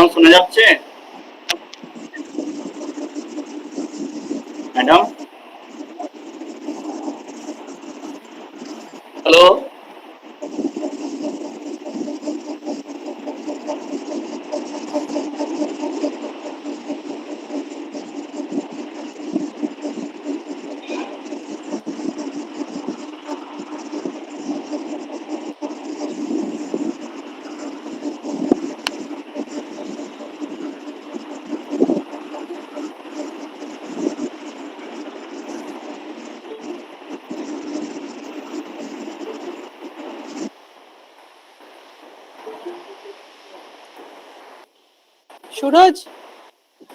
Madam শোনা যাচ্ছে? Madam, hello. Suraj,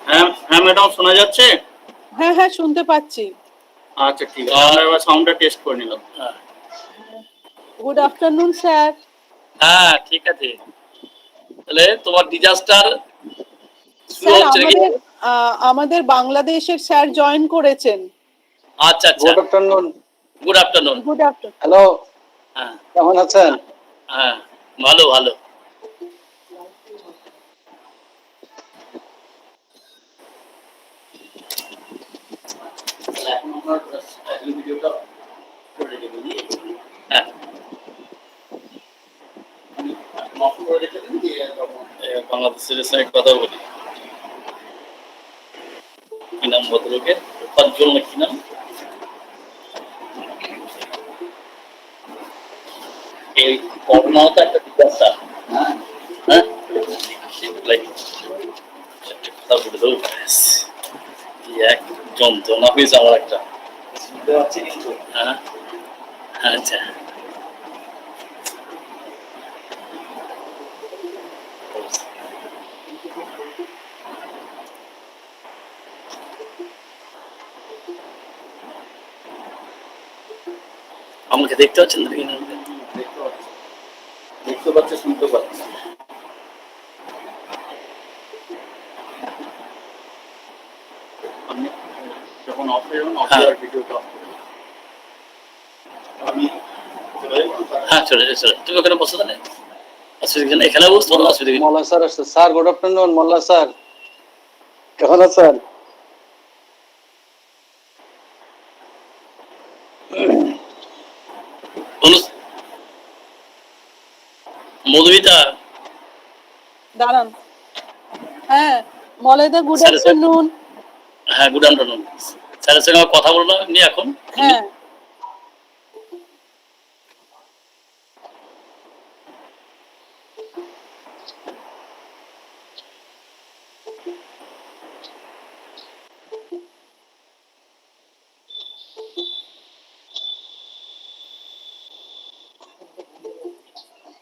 হ্যাঁ হ্যাঁ ম্যাডাম শোনা যাচ্ছে? হ্যাঁ হ্যাঁ শুনতে পাচ্ছি। আচ্ছা ঠিক আছে, আমরা এবার সাউন্ডটা টেস্ট করে নিলাম। Good afternoon sir. হ্যাঁ ঠিক আছে, তাহলে তোমার ডিজাস্টার শুরু স্যার হচ্ছে নাকি? আমাদের বাংলাদেশের স্যার জয়েন করেছেন। আচ্ছা আচ্ছা, good afternoon. Good afternoon. Good afternoon. Hello, হ্যাঁ কেমন আছেন? হ্যাঁ, ভালো ভালো। এখন আমার ভিডিওটা করে রেখে দিই। হ্যাঁ, আমি অফ করে রেখে দিই দিয়ে তখন বাংলাদেশের সঙ্গে কথা বলি। কি নাম ভদ্রলোকের? উপাজ্জল না কি নাম? এই করোনাও তো একটা ডিজাস্টার। হ্যাঁ হ্যাঁ, কথা বলে দেবো। এক যন্ত্রণা হয়েছে আমার একটা। শুনতে পাচ্ছি কিন্তু। হ্যাঁ আচ্ছা, আমাকে দেখতে পাচ্ছেন না? দেখতে পাচ্ছি, শুনতে পাচ্ছি। আমি যখন অফ হয়ে যাবেন, অফ হ্যাঁ। হওয়ার ভিডিওটা অফ করে দিই। আমি চলে যাবো। হ্যাঁ চলে চলে, তুমি ওখানে বসো তাহলে, অসুবিধা নেই, এখানে বসতো না, অসুবিধা নেই। মোল্লা স্যার আসছে। Sir good afternoon. Molla sir কেমন আছেন? মধুমিতা, দাঁড়ান। হ্যাঁ মলয়দা, গুড স্যার, স্যার। আফটারনুন। হ্যাঁ গুড আফটারনুন। স্যারের সঙ্গে আমার কথা বললাম এমনি এখন। হ্যাঁ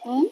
হুম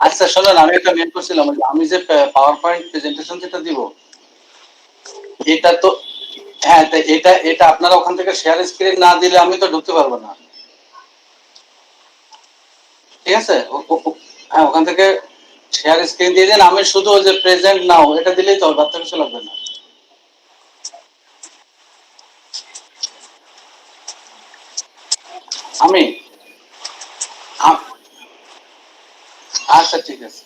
আচ্ছা শোনেন, আমি একটা মেল করছিলাম, ওই যে আমি যে পাওয়ার পয়েন্ট প্রেজেন্টেশন যেটা দিব, এটা তো হ্যাঁ, তো এটা আপনারা ওখান থেকে শেয়ার স্ক্রিন না দিলে আমি তো ঢুকতে পারবো না। ঠিক আছে, হ্যাঁ, ওখান থেকে শেয়ার স্ক্রিন দিয়ে দেন, আমি শুধু ওই যে প্রেজেন্ট নাও এটা দিলেই তো বাচ্চা কিছু লাগবে না। আমি আচ্ছা ঠিক আছে।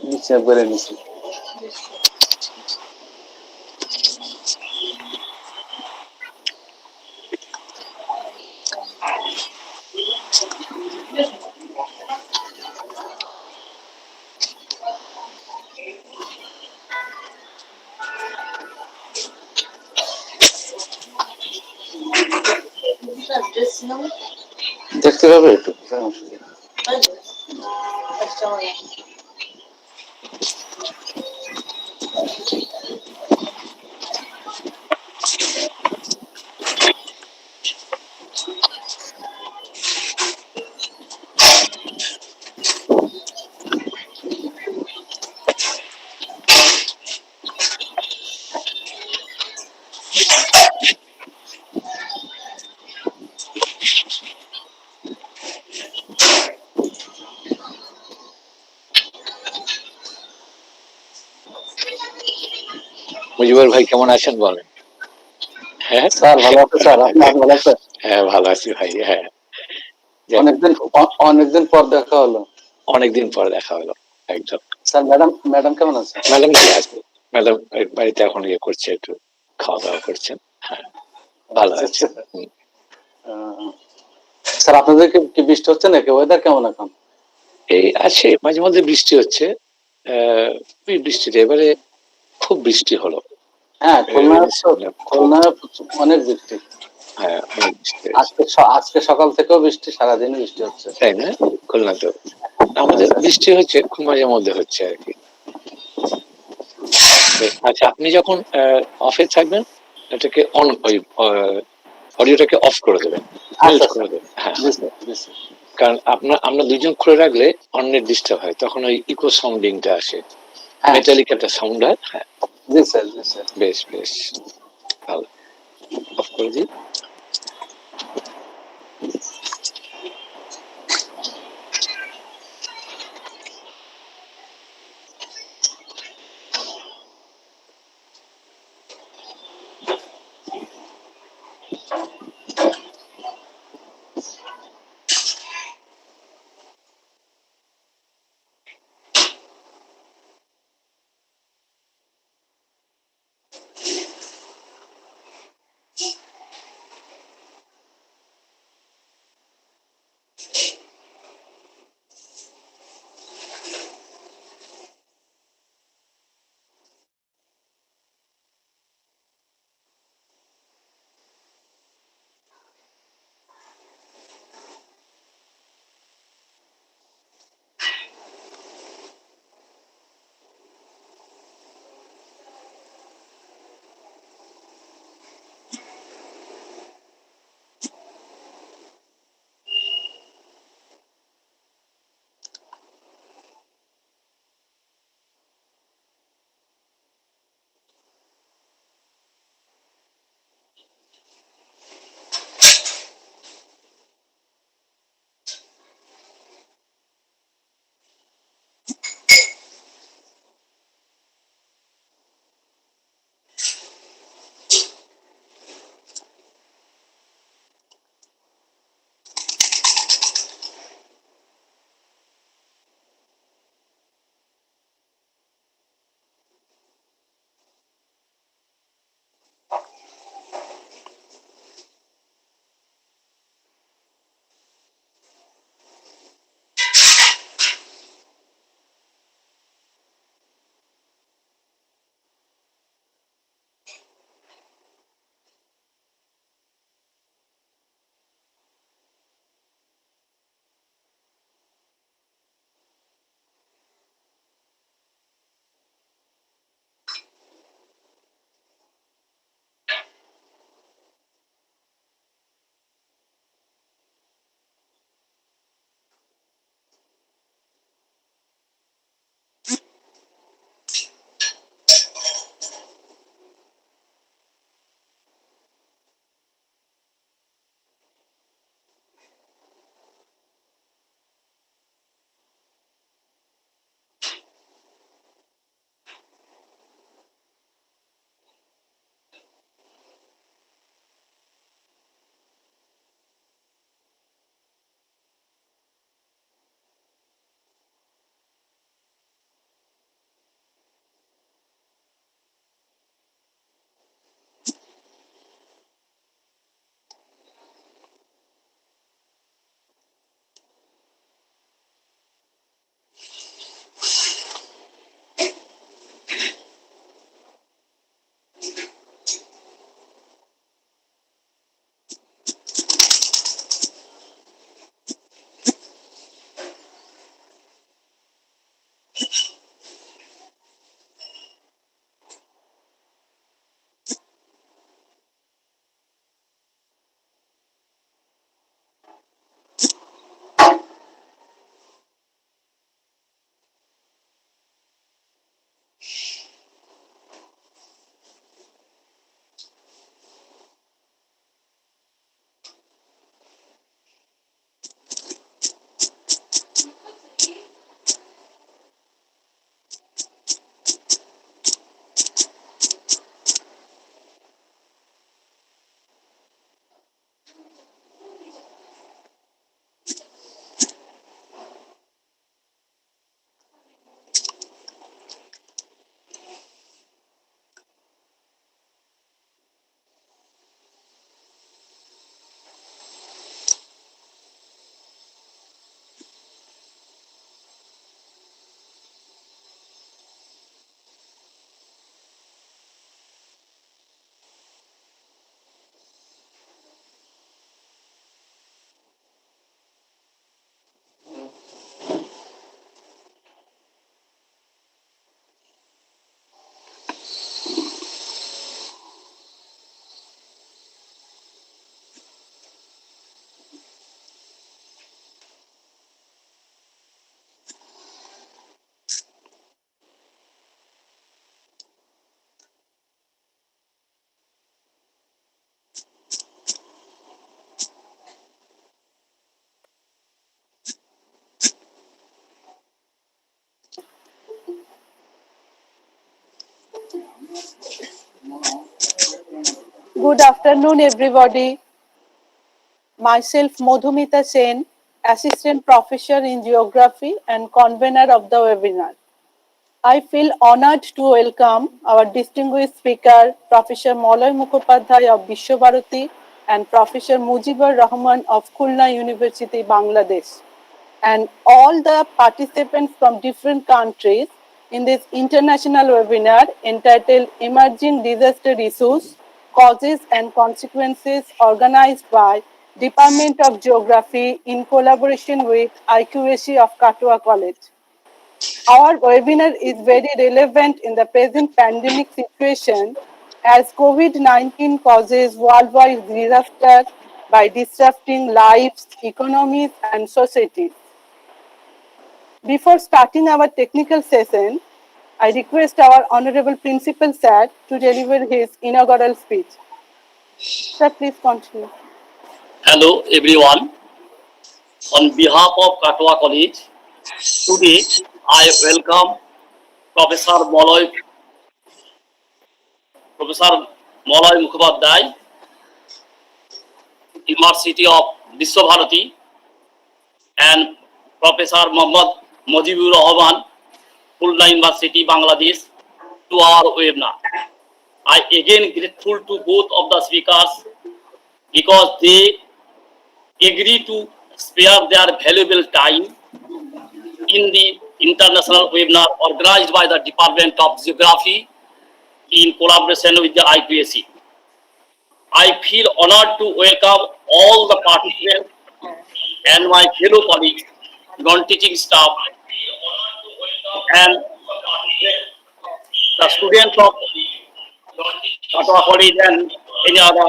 নিচে করে নিচ্ছি। দেখতে পাবে একটু? মুজিবুর ভাই কেমন আছেন বলেন? হ্যাঁ স্যার ভালো আছে স্যার, আপনি ভালো আছেন? হ্যাঁ ভালো আছি ভাই। হ্যাঁ অনেকদিন পর দেখা হলো। অনেকদিন পর দেখা হলো একদম। স্যার ম্যাডাম কেমন আছে? ম্যাডাম কি আছে, ম্যাডাম বাড়িতে এখন ইয়ে করছে, একটু খাওয়া দাওয়া করছেন। হ্যাঁ ভালো আছে। স্যার আপনাদের কি বৃষ্টি হচ্ছে নাকি? ওয়েদার কেমন এখন? এই আছে, মাঝে মধ্যে বৃষ্টি হচ্ছে। বৃষ্টিতে এবারে খুব বৃষ্টি হলো। হ্যাঁ, খুলনা অনেক বৃষ্টি। হ্যাঁ অনেক বৃষ্টি আজকে সকাল থেকেও বৃষ্টি, সারাদিন বৃষ্টি হচ্ছে। তাই না? খুলনা তো আমাদের বৃষ্টি হচ্ছে, খুব মাঝে মধ্যে হচ্ছে আর কি। আচ্ছা, আপনি যখন অফে থাকবেন এটাকে অন ওই অডিওটাকে অফ করে দেবেন, মিউট করে দেবেন। হ্যাঁ, কারণ আমরা দুজন খুলে রাখলে অন্যের ডিস্টার্ব হয়, তখন ওই ইকো সাউন্ডিংটা আসে, মেটালিক একটা সাউন্ড হয়। হ্যাঁ বেশ বেশ ভালো, অফ করে দিই। Good afternoon, everybody. Myself, Madhumita Sen, Assistant Professor in Geography and convener of the webinar. I feel honored to welcome our distinguished speaker, Professor Maloy Mukhopadhyay of Bishwabharati and Professor Mujibur Rahman of Khulna University, Bangladesh, and all the participants from different countries in this international webinar entitled Emerging Disaster Issues, Causes and Consequences, organized by Department of Geography in collaboration with IQAC of Katwa College. Our webinar is very relevant in the present pandemic situation as COVID-19 causes worldwide disaster by disrupting lives, economies, and societies. Before starting our technical session, I request our Honorable Principal Sir to deliver his inaugural speech. Sir, please continue. Hello everyone. On behalf of Katwa College, today I welcome Professor Maloy Mukhopadhyay, University of Bishwabharati, and Professor Muhammad Mujibur Rahman, Khulna University, Bangladesh, to our webinar. I again grateful to both of the speakers because they agree to spare their valuable time in the international webinar organized by the Department of Geography in collaboration with the IQAC. I feel honored to welcome all the participants and my fellow colleagues, non-teaching staff, and the students of Katwa College and any other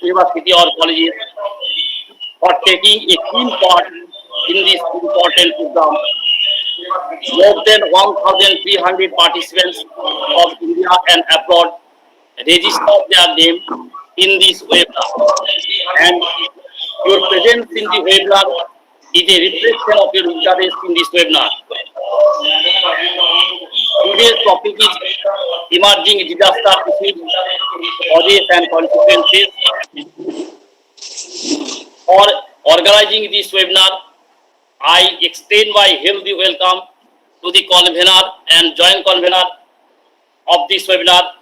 university or colleges for taking a keen part in this important program. More than 1,300 participants of India and abroad registered their name in this webinar, and your presence in the webinar is a reflection of your interest in this webinar. Today's topic is emerging disaster issues, causes and consequences. For organizing this webinar, I extend my hearty welcome to the convener and joint convener of this webinar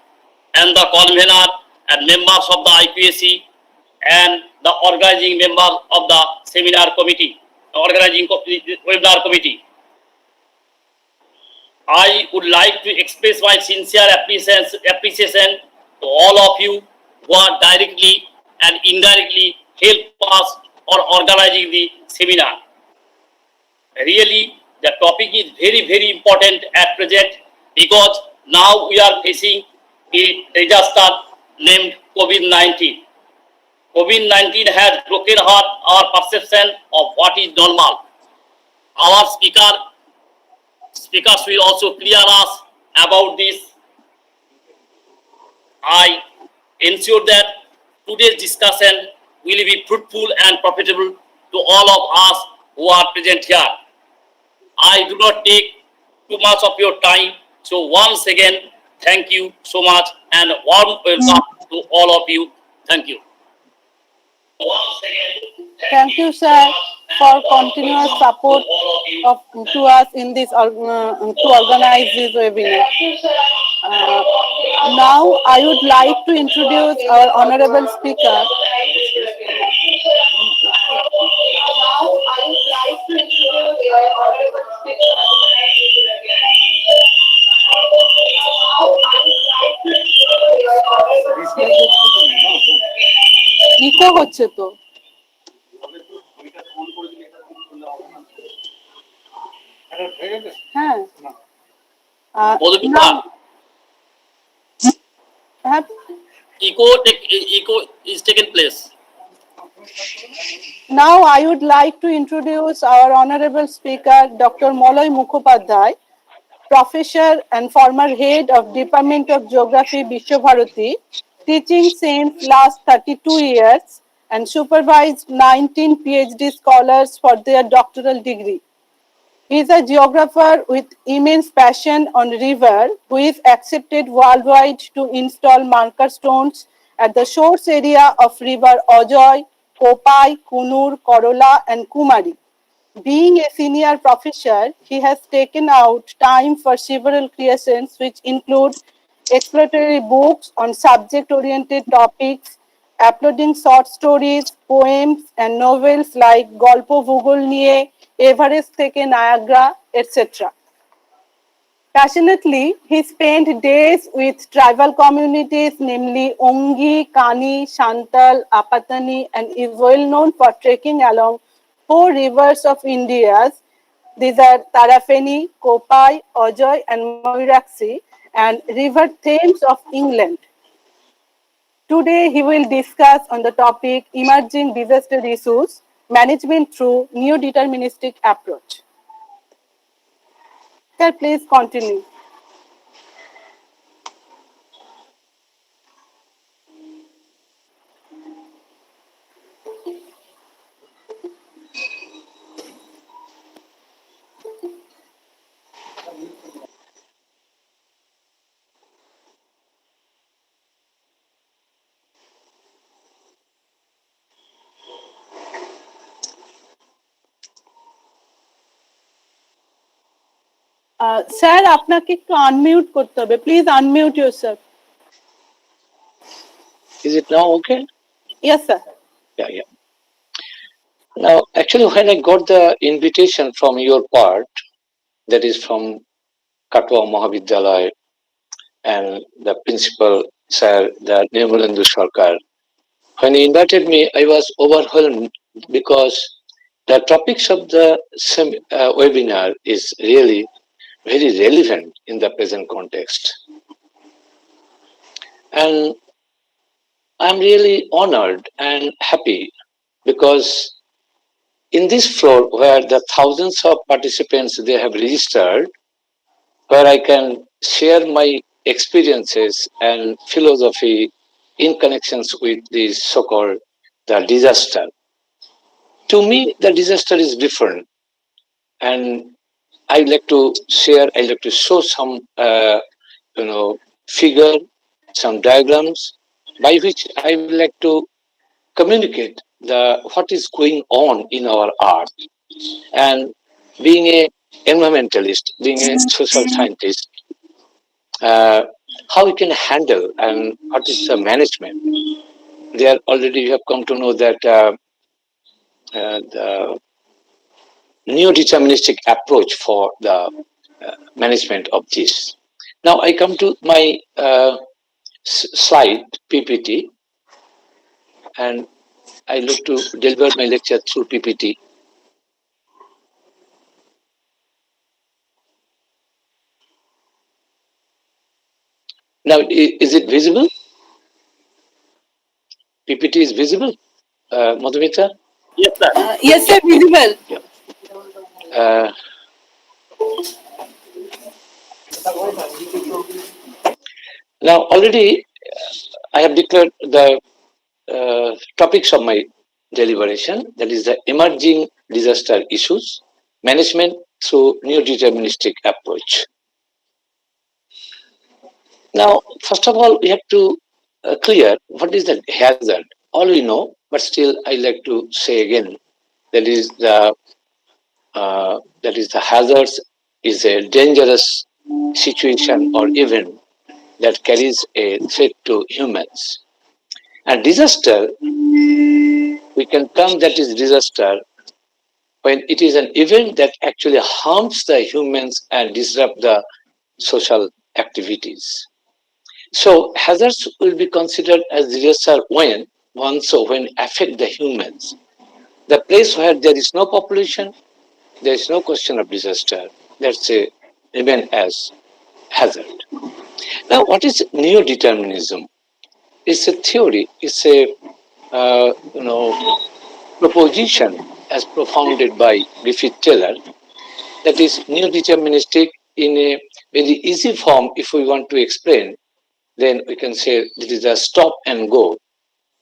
and the convener and members of the IQAC and the organizing members of the seminar committee, webinar committee. I would like to express my sincere appreciation to all of you who are directly and indirectly help us for organizing the seminar. Really, the topic is very important at present because now we are facing a disaster named COVID-19. COVID-19 has broken our perception of what is normal. Our speakers will also clear us about this. I ensure that today's discussion will be fruitful and profitable to all of us who are present here. I do not take too much of your time. So once again, thank you so much and warm welcome to all of you. Thank you. Thank you, sir, for continuous support to us in this to organize this webinar. Now, I would like to introduce our honorable speaker. Eco হচ্ছে তো হ্যাঁ Echo is taken place. Now I would like to introduce our honorable speaker, Dr. Maloy Mukhopadhyay, Professor and former head of Department of Geography, Bishwabharati, teaching since last 32 years and supervised 19 PhD scholars for their doctoral degree. He is a geographer with immense passion on river who is accepted worldwide to install marker stones at the source area of river Ajoy, Kopai, Kunur, Korola and Kumari. Being a senior professor, he has taken out time for several creations which include exploratory books on subject-oriented topics, uploading short stories, poems and novels like গল্প ভূগোল নিয়ে, Everest থেকে Niagara, etc. Passionately, he spent days with tribal communities, namely Ongi, Kani, Santal, Apatani, and is well known for trekking along four rivers of India. These are Tarafeni, Kopai, Ojoy, and Moiraxi, and River Thames of England. Today, he will discuss on the topic emerging disaster issues, management through neo-deterministic approach. Sir, please continue. Sir আপনাকে একটু unmute করতে হবে, please unmute yourself. Is it now okay? Yes, sir. Yeah. Now, actually, when I got the invitation from your part, that is from Katwa Mahavidyalaya and the principal, Sir, the Nirmalendu Sarkar, when he invited me, I was overwhelmed because the topics of the webinar is really very relevant in the present context. And I'm really honored and happy because in this floor where the thousands of participants they have registered, where I can share my experiences and philosophy in connections with this so-called the disaster. To me, the disaster is different, and I like to share. I like to show some, figure, some diagrams, by which I would like to communicate the what is going on in our art. And being a environmentalist, being a social scientist, how we can handle and what is the management. There already you have come to know that the neo-deterministic approach for the management of this. Now I come to my slide PPT, and I look to deliver my lecture through PPT. Now, is it visible? PPT is visible, Madhumita? Yes, sir. Yes, sir, visible. Uh, Now, already I have declared the topics of my deliberation, that is the emerging disaster issues, management through neo-deterministic approach. Now, first of all, we have to clear what is the hazard. All we know, but still I like to say again, that is the hazards is a dangerous situation or event that carries a threat to humans. And disaster, we can term that is disaster when it is an event that actually harms the humans and disrupt the social activities. So hazards will be considered as disaster when affect the humans. The place where there is no population, there is no question of disaster. That's a remain as hazard. Now, what is neo-determinism? It's a theory. It's a proposition as propounded by Griffith Taylor that is neo-deterministic in a very easy form. If we want to explain, then we can say it is a stop and go.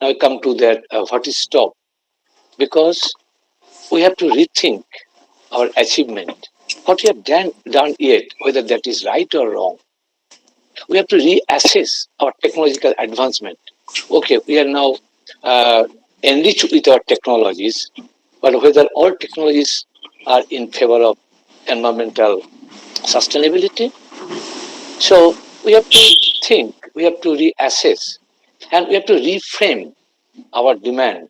Now I come to that. What is stop? Because we have to rethink our achievement. what we have done yet, whether that is right or wrong, we have to reassess our technological advancement. Okay, we are now enriched with our technologies, but whether all technologies are in favor of environmental sustainability. So we have to think, we have to reassess, and we have to reframe our demand.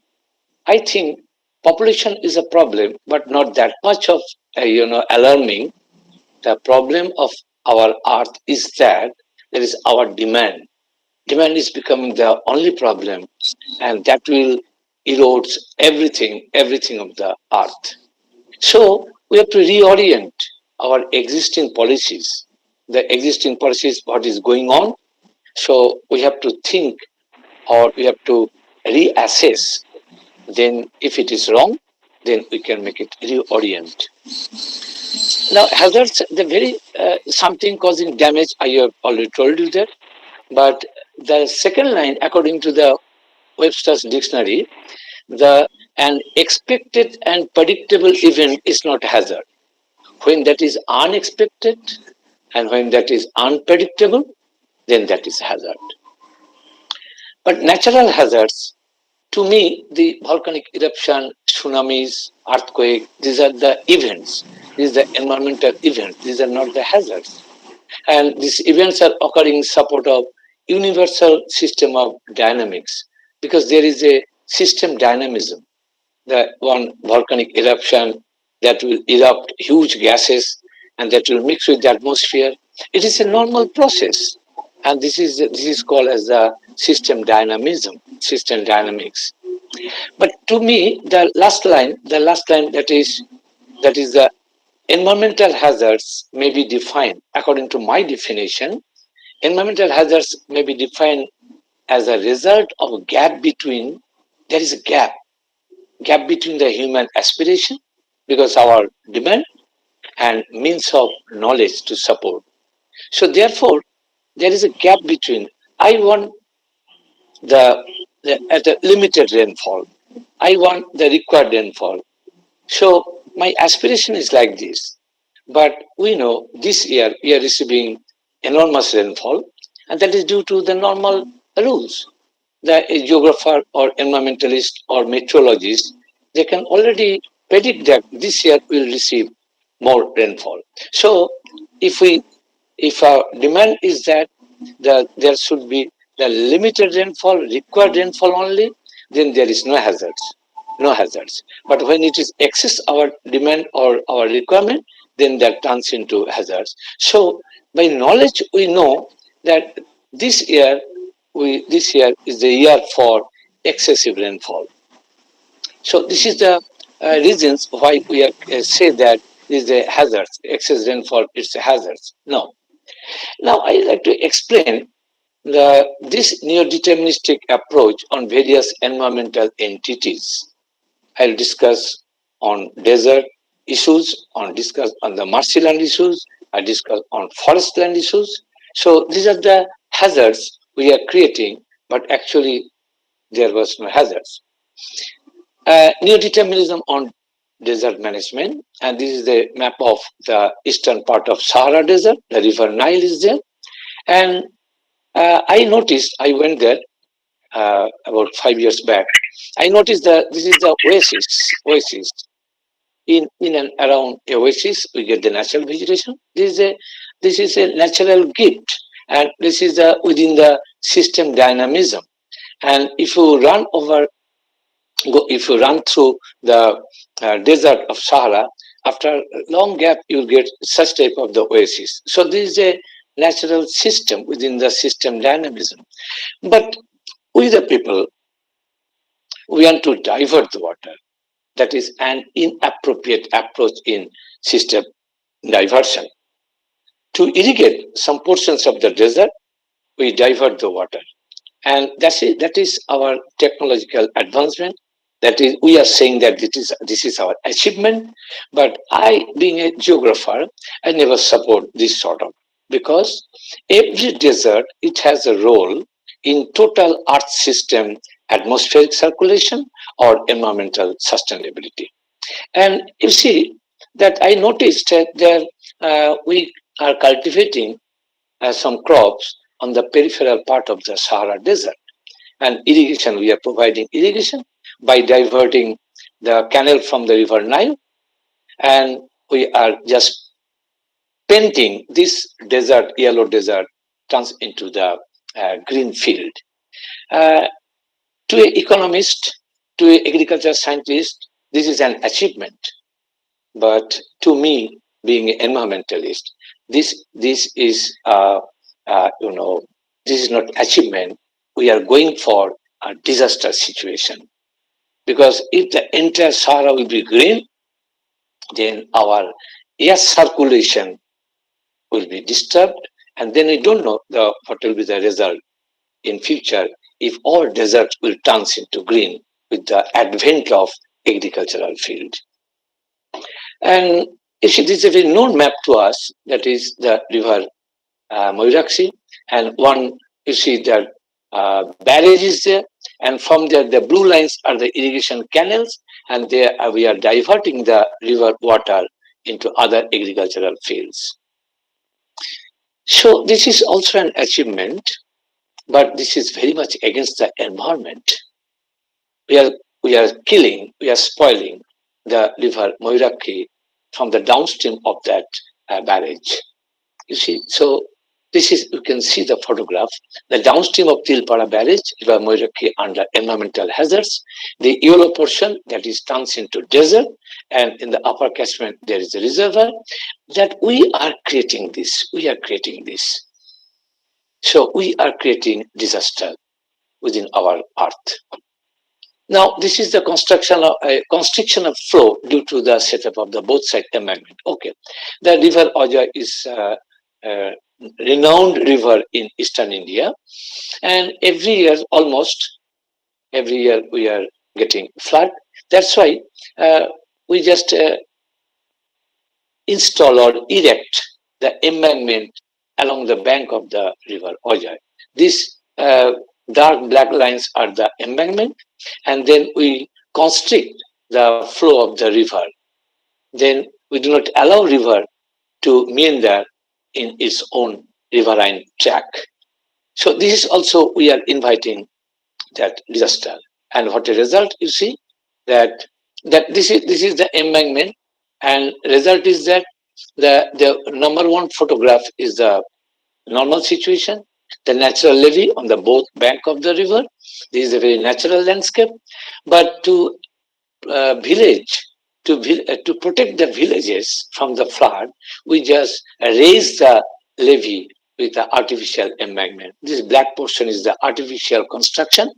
I think population is a problem, but not that much of alarming. The problem of our earth is that there is our demand. Demand is becoming the only problem, and that will erode everything of the earth. So we have to reorient our existing policies, the existing policies, what is going on. So we have to think, or we have to reassess. Then if it is wrong, then we can make it reorient. Now hazards, the very something causing damage, I have already told you that. But the second line, according to the Webster's dictionary, the an expected and predictable event is not hazard. When that is unexpected and when that is unpredictable, then that is hazard. But natural hazards, to me, the volcanic eruption, tsunamis, earthquake, these are the events. These are the environmental events. These are not the hazards. And these events are occurring in support of universal system of dynamics, because there is a system dynamism. The one volcanic eruption that will erupt huge gases and that will mix with the atmosphere. It is a normal process, and this is called as the system dynamism, system dynamics. But to me, the last line that is the environmental hazards may be defined according to my definition. Environmental hazards may be defined as a result of a gap between. There is a gap between the human aspiration, because our demand and means of knowledge to support. So therefore, there is a gap between. I want the at a limited rainfall. I want the required rainfall. So my aspiration is like this. But we know this year we are receiving enormous rainfall, and that is due to the normal rules. The geographer or environmentalist or meteorologist, they can already predict that this year we will receive more rainfall. So if we if our demand is that there should be the limited rainfall, required rainfall only, then there is no hazards. No hazards. But when it is excess our demand or our requirement, then that turns into hazards. So by knowledge we know that this year is the year for excessive rainfall. So this is the reasons why we say that is a hazard. Excess rainfall is a hazard. No. Now I like to explain this neo-deterministic approach on various environmental entities. I'll discuss on desert issues, discuss on the marshland issues, I discuss on forest land issues. So these are the hazards we are creating, but actually there was no hazards. Neo-determinism on desert management, and this is the map of the eastern part of Sahara Desert. The river Nile is there, and I went there about 5 years back. I noticed that this is the oasis. In and around oasis, we get the natural vegetation. This is a natural gift, and this is within the system dynamism. And if you run through the desert of Sahara, after a long gap, you'll get such type of the oasis. So this is a natural system within the system dynamism. But we the people, we want to divert the water. That is an inappropriate approach in system diversion. To irrigate some portions of the desert, we divert the water. And that is our technological advancement. That is, we are saying that this is our achievement. But I, being a geographer, I never support this sort of, because every desert, it has a role in total Earth system atmospheric circulation or environmental sustainability. And you see, that I noticed that we are cultivating some crops on the peripheral part of the Sahara Desert. And irrigation, we are providing irrigation by diverting the canal from the river Nile. And we are just painting this desert, yellow desert, turns into the green field. To an economist, to an agriculture scientist, this is an achievement. But to me, being an environmentalist, this is this is not achievement. We are going for a disaster situation, because if the entire Sahara will be green, then our air circulation will be disturbed, and then we don't know what will be the result in future if all desert will turn into green with the advent of agricultural field. And you see, this is a very known map to us, that is the river Moiraxi, and one, you see that barrage is there, and from there the blue lines are the irrigation canals, and there we are diverting the river water into other agricultural fields. So this is also an achievement, but this is very much against the environment. We are killing, we are spoiling the river Moiraki from the downstream of that barrage. You see, so this is, you can see the photograph. The downstream of Tilpara barrage, river Moiraki under environmental hazards. The yellow portion that is turns into desert, and in the upper catchment there is a reservoir. That we are creating this. We are creating this. So we are creating disaster within our earth. Now, this is the constriction of flow due to the setup of the both side embankment. Okay, the river Oja is a renowned river in eastern India, and every year, almost every year, we are getting flood. That's why we just install or erect the embankment along the bank of the river Oja. These dark black lines are the embankment, and then we constrict the flow of the river. Then we do not allow river to meander in its own riverine track. So this is also, we are inviting that disaster. And what a result, you see, that this is the embankment, and result is that the number one photograph is the normal situation, the natural levee on the both bank of the river. This is a very natural landscape. But to to protect the villages from the flood, we just raise the levee with the artificial embankment. This black portion is the artificial construction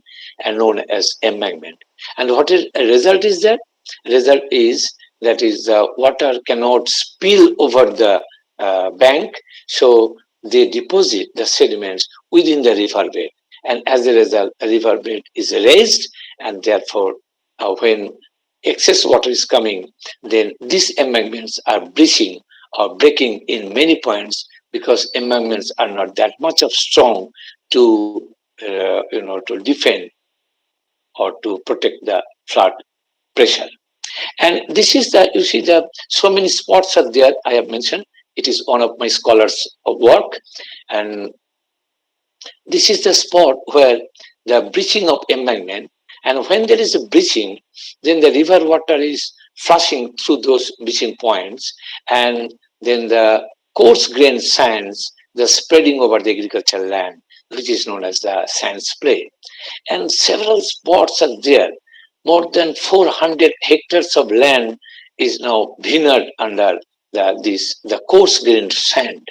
and known as embankment. And what is a result is that? Result is that is the water cannot spill over the bank, so they deposit the sediments within the river bed, and as a result, the river bed is raised, and therefore, when excess water is coming, then these embankments are breaching or breaking in many points, because embankments are not that much of strong to to defend or to protect the flood pressure. And this is the, you see, the so many spots are there. I have mentioned it is one of my scholars' work, and this is the spot where the breaching of embankment. And when there is a breaching, then the river water is flushing through those breaching points, and then the coarse grained sands, the spreading over the agricultural land, which is known as the sand spray. And several spots are there. More than 400 hectares of land is now vineyard under the coarse grained sand.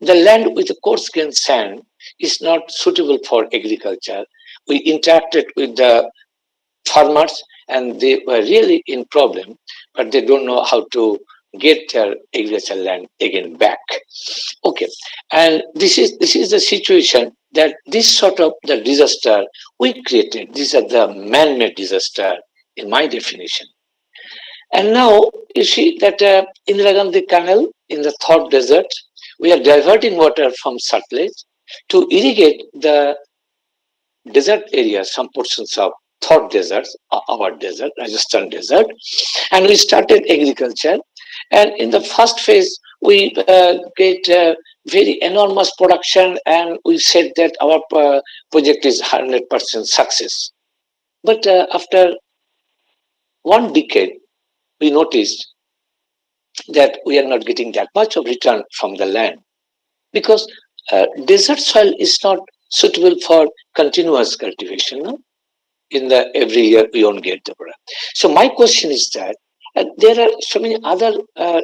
The land with the coarse grained sand is not suitable for agriculture. We interacted with the farmers, and they were really in problem, but they don't know how to get their agricultural land again back. Okay, and this is the situation, that this sort of the disaster we created. These are the man-made disaster in my definition. And now you see that Indira Gandhi Canal in the Thor Desert, we are diverting water from Satluj to irrigate the desert areas, some portions of Thor Desert, our desert, Rajasthan Desert, and we started agriculture. And in the first phase, we get very enormous production, and we said that our project is 100% success. But after one decade, we noticed that we are not getting that much of return from the land, because desert soil is not suitable for continuous cultivation. No? In the every year we won't get the product. So my question is that there are so many other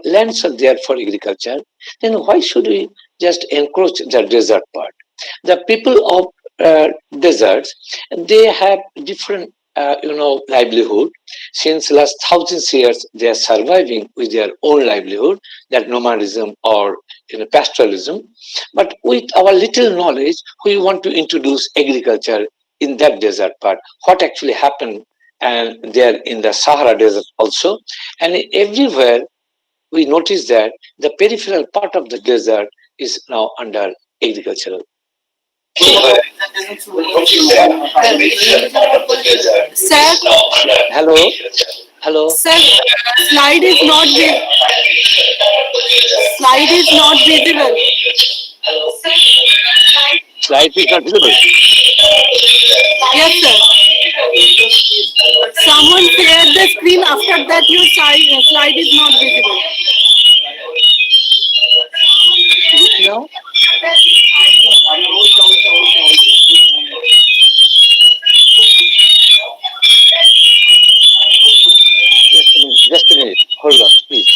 lands are there for agriculture. Then why should we just encroach the desert part? The people of deserts, they have different livelihood. Since last thousands years they are surviving with their own livelihood, that nomadism or pastoralism. But with our little knowledge, we want to introduce agriculture in that desert part. What actually happened and there in the Sahara desert also, and everywhere we notice that the peripheral part of the desert is now under agricultural. Sir, Hello. sir, slide is not slide is not visible. Slide is not visible. Yes, sir. Someone shared the screen. After that, your slide is not visible. Now? Just a minute. Hold on, please.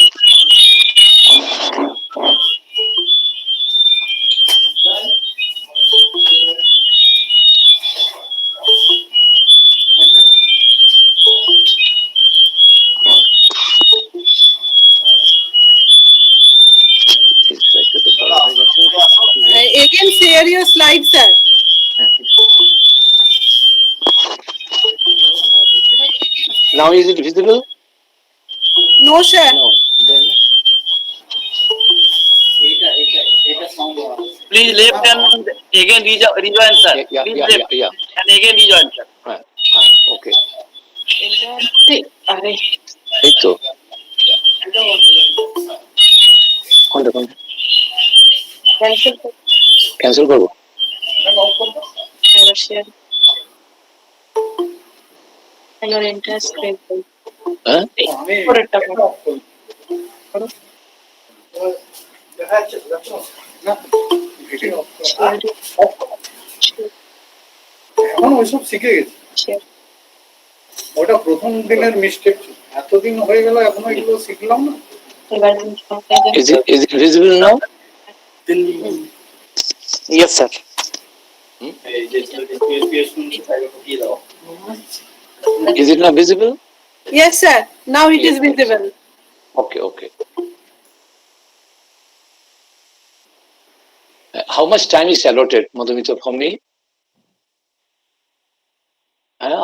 Again, share your slide, sir. Now is it visible? No, sir. No. Then Please left and again rejoin, sir. Please left and again rejoin, sir. Okay. এই তো কোনটা cancel করবো এখন ওইসব শিখে গেছি, ওটা প্রথম দিনের মিস্টেক। এতদিন হয়ে গেল এখনো এগুলো শিখলাম না। Is it visible now? Yes, sir. Is it not visible? Yes, sir. Now it is visible. Okay. How much time is allotted, Madhumita, for me?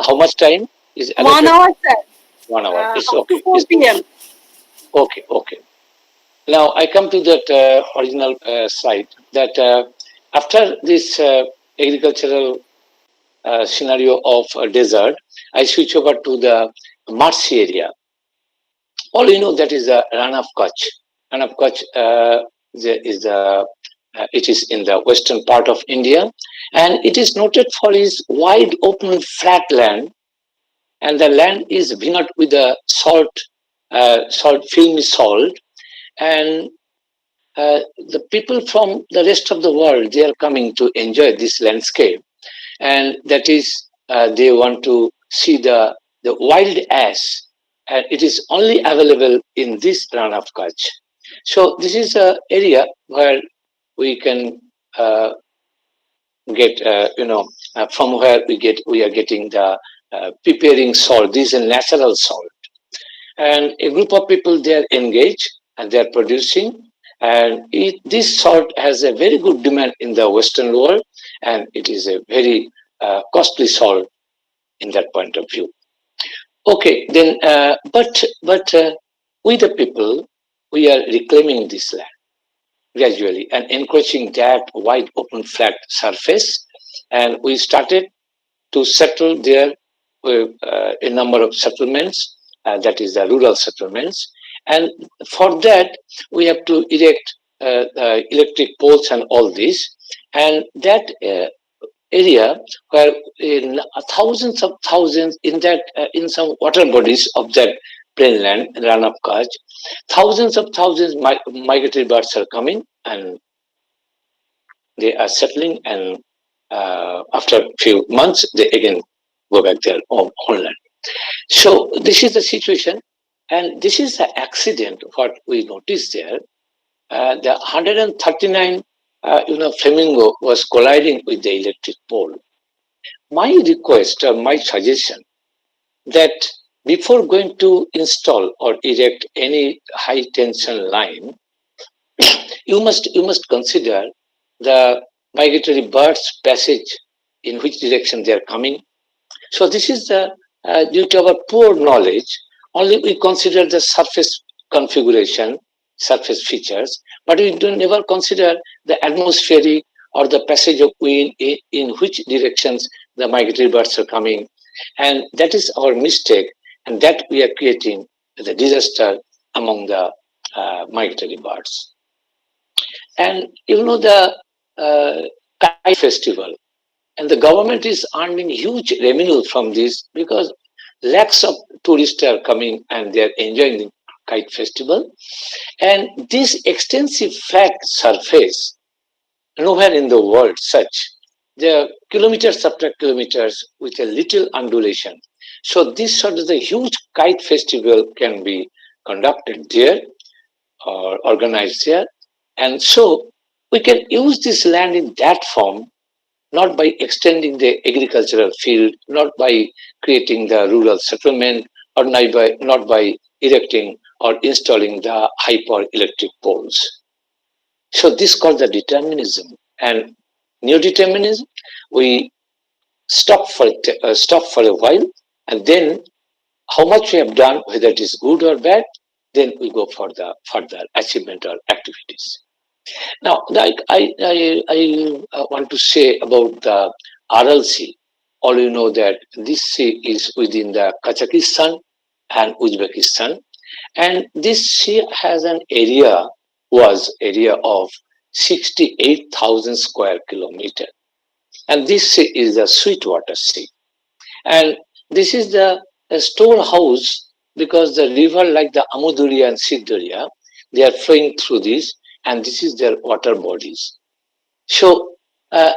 How much time is allotted? 1 hour, sir. 1 hour. It's Up okay. to 4 p.m. Okay. Now I come to that original slide. That after this agricultural scenario of desert, I switch over to the marshy area. All you know that is the Ran of Kutch. Ran of Kutch it is in the western part of India, and it is noted for its wide open flat land, and the land is vinod with the filmy salt, and the people from the rest of the world, they are coming to enjoy this landscape, and that is they want to see the wild ash, and it is only available in this Ran of Kutch. So this is an area where we can get from where we are getting the preparing salt. This is a natural salt, and a group of people, they are engaged and they are producing, and this salt has a very good demand in the Western world, and it is a very costly salt in that point of view. Okay, then but we the people, we are reclaiming this land gradually and encroaching that wide open flat surface, and we started to settle there with a number of settlements, that is the rural settlements, And for that, we have to erect electric poles and all this. And that area where in thousands in that in some water bodies of that plainland, Ran of Kutch, thousands of thousands migratory birds are coming and they are settling, and after a few months they again go back their homeland. So this is the situation, and this is the accident. What we noticed there, the 139 flamingo was colliding with the electric pole. My request or my suggestion that before going to install or erect any high tension line, you must consider the migratory birds' passage, in which direction they are coming. So this is the due to our poor knowledge, only we consider the surface configuration, surface features, but we do never consider the atmospheric or the passage of wind in which directions the migratory birds are coming. And that is our mistake, and that we are creating the disaster among the migratory birds. And the Kite Festival, and the government is earning huge revenue from this because lakhs of tourists are coming and they are enjoying the Kite Festival. And this extensive flat surface, nowhere in the world such, there are kilometers after kilometers with a little undulation. So this sort of the huge Kite Festival can be conducted there or organized there. And so we can use this land in that form, not by extending the agricultural field, not by creating the rural settlement, or not by erecting or installing the high power electric poles. So this is called the determinism. And new determinism, we stop for a while, and then how much we have done, whether it is good or bad, then we go for the further achievement or activities. Now, I want to say about the Aral Sea. All you know that this sea is within the Kazakhstan and Uzbekistan, and this sea has an area of 68,000 square kilometers, and this sea is a sweetwater sea, and this is the storehouse because the river like the Amudarya and Siddharya, they are flowing through this, and this is their water bodies. So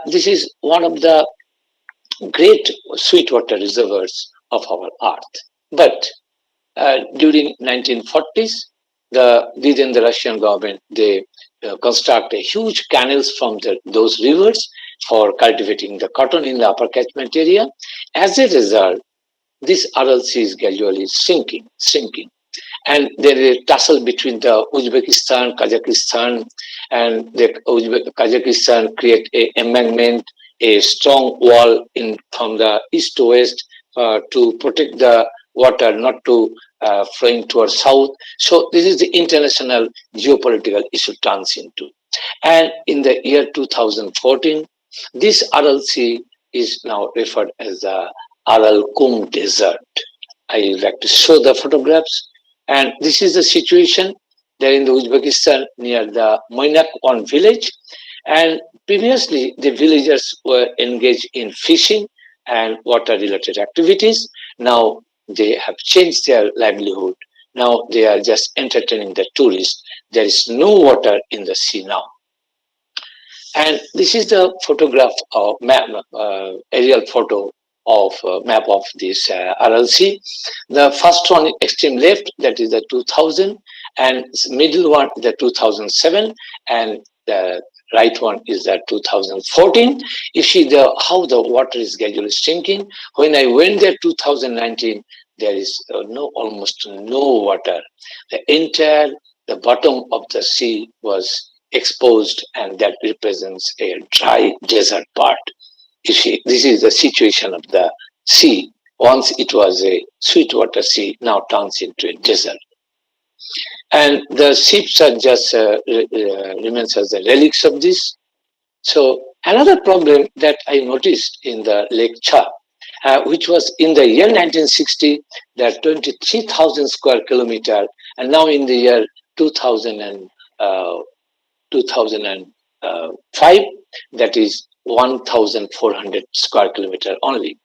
this is one of the great sweetwater reservoirs of our earth. But during 1940s, then the Russian government, they construct a huge canals from those rivers for cultivating the cotton in the upper catchment area. As a result, this Aral Sea is gradually sinking. And there is a tussle between the Uzbekistan, Kazakhstan, and the Kazakhstan create a embankment, a strong wall from the east to west to protect the water not to flowing towards south. So this is the international geopolitical issue turns into. And in the year 2014, this Aral Sea is now referred as the Aral Kum Desert. I would like to show the photographs. And this is the situation there in the Uzbekistan near the Moynak one village. And previously, the villagers were engaged in fishing and water-related activities. Now they have changed their livelihood. Now they are just entertaining the tourists. There is no water in the sea now. And this is the photograph of aerial photo of map of this Aral Sea. The first one extreme left, that is the 2000, and middle one the 2007, and the right one is the 2014. You see how the water is gradually sinking. When I went there 2019, there is almost no water. The bottom of the sea was exposed, and that represents a dry desert part. You see, this is the situation of the sea. Once it was a sweetwater sea, now turns into a desert. And the ships are just remains as the relics of this. So another problem that I noticed in the Lake Cha, which was in the year 1960, that 23,000 square kilometer And now in the year 2000 and, 2005, that is 1,400 square kilometer only.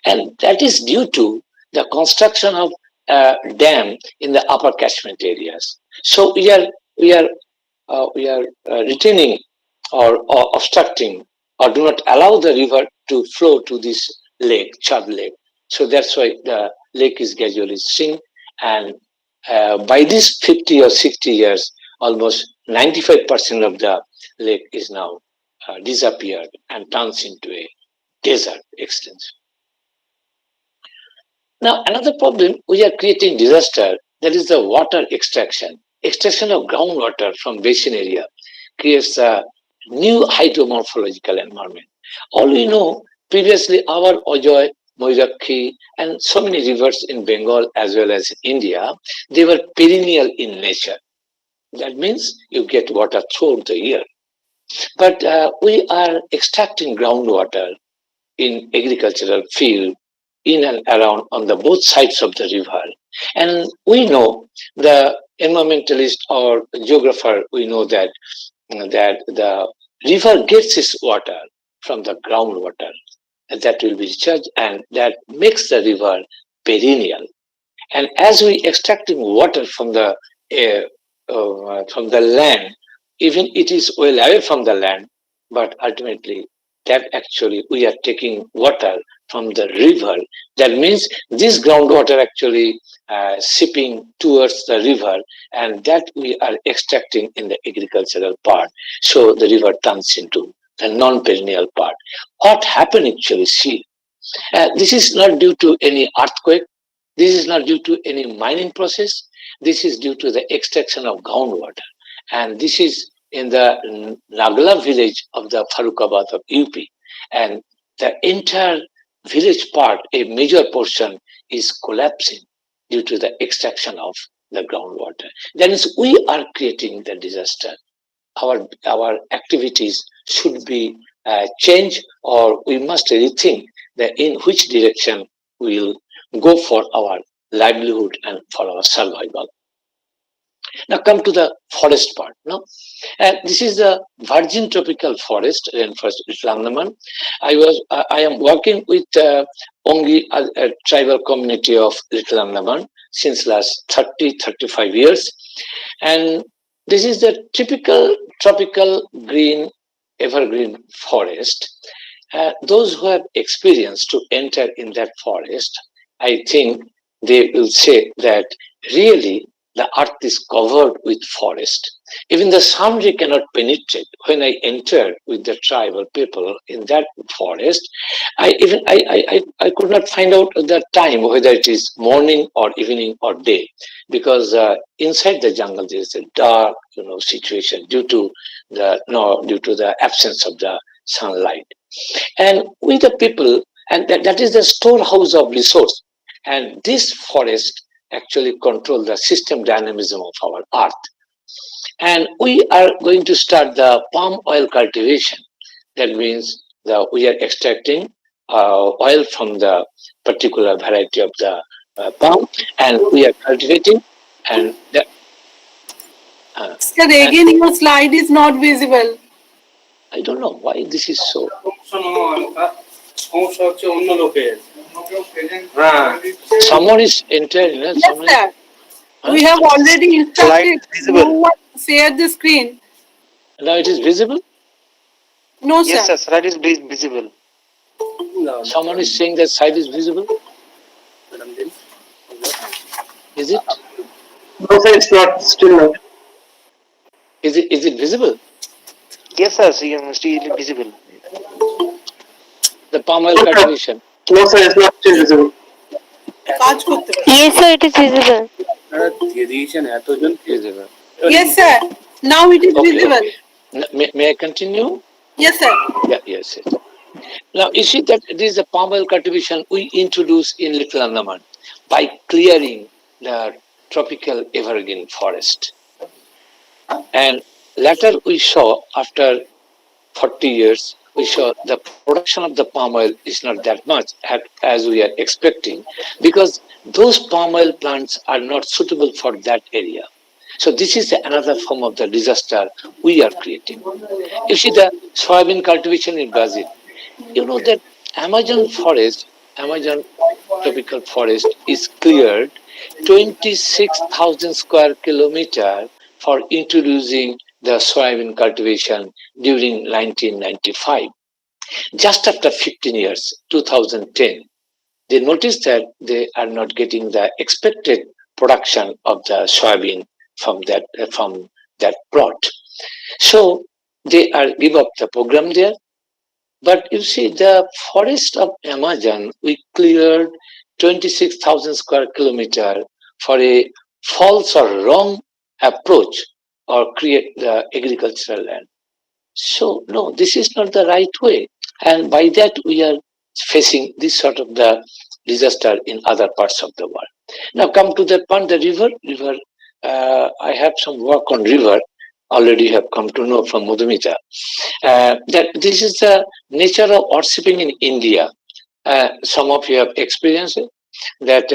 And that is due to the construction of dam in the upper catchment areas. So we are retaining or obstructing or do not allow the river to flow to this lake, Chad Lake. So that's why the lake is gradually shrink. And by this 50 or 60 years, almost 95% of the lake is now disappeared and turns into a desert extension. Now, another problem, we are creating disaster, that is the water extraction. Extraction of groundwater from basin area creates a new hydromorphological environment. All we know, previously our Ojoy, Moirakhi, and so many rivers in Bengal as well as India, they were perennial in nature. That means you get water throughout the year. But we are extracting groundwater in agricultural field in and around on the both sides of the river. And we know, the environmentalist or geographer, we know that the river gets its water from the groundwater, and that will be recharged, and that makes the river perennial. And as we extracting water from the land, even it is well away from the land, but ultimately that actually we are taking water from the river. That means this groundwater actually shipping towards the river, and that we are extracting in the agricultural part. So the river turns into the non-perennial part. What happened actually? See, this is not due to any earthquake. This is not due to any mining process. This is due to the extraction of groundwater. And this is in the Nagla village of the Farrukhabad of UP. And the entire village part, a major portion, is collapsing due to the extraction of the groundwater. That is, we are creating the disaster. Our activities should be changed, or we must rethink in which direction we will go for our livelihood and for our survival. Now come to the forest part. No, this is the virgin tropical forest rainforest Little Andaman. I am working with Ongi, a tribal community of Little Andaman since last 35 years, and this is the typical tropical green evergreen forest. Those who have experience to enter in that forest, I think they will say that really the earth is covered with forest. Even the sound ray cannot penetrate. When I entered with the tribal people in that forest, I could not find out the time, whether it is morning or evening or day, because inside the jungle there is a dark, situation due to the absence of the sunlight. And with the people, and that is the storehouse of resource. And this forest actually control the system dynamism of our earth. And we are going to start the palm oil cultivation. That means that we are extracting oil from the particular variety of the palm, and we are cultivating. And that, Sir, again your slide is not visible. I don't know why this is so. Someone is entering. Yes, sir. We have already instructed no one share the screen. Now it is visible? No, sir. Yes, sir. Slide is visible. Someone is saying that side is visible? Is it? No, sir. It's not. Still not. Is it visible? Yes, sir. Still visible. The palm oil cultivation. No, sir. It's not still visible. Yes, sir, it is visible. Visible. Yes, sir. Now it is visible. Okay. May I continue? Yes, sir. Yeah, yes. Now, you see that this is a palm oil cultivation we introduced in Little Andaman by clearing the tropical evergreen forest. And later we saw, after 40 years, we saw the production of the palm oil is not that much as we are expecting, because those palm oil plants are not suitable for that area. So this is another form of the disaster we are creating. You see the soybean cultivation in Brazil. You know that Amazon forest, Amazon tropical forest is cleared 26,000 square kilometer for introducing the soybean cultivation during 1995. Just after 15 years, 2010, they noticed that they are not getting the expected production of the soybean from that plot. So they are give up the program there. But you see, the forest of Amazon, we cleared 26,000 square kilometer for a false or wrong approach or create the agricultural land. So no, this is not the right way. And by that we are facing this sort of the disaster in other parts of the world. Now come to the point, the river. I have some work on river. Already have come to know from Madhumita that this is the nature of worshipping in India. Some of you have experienced it, that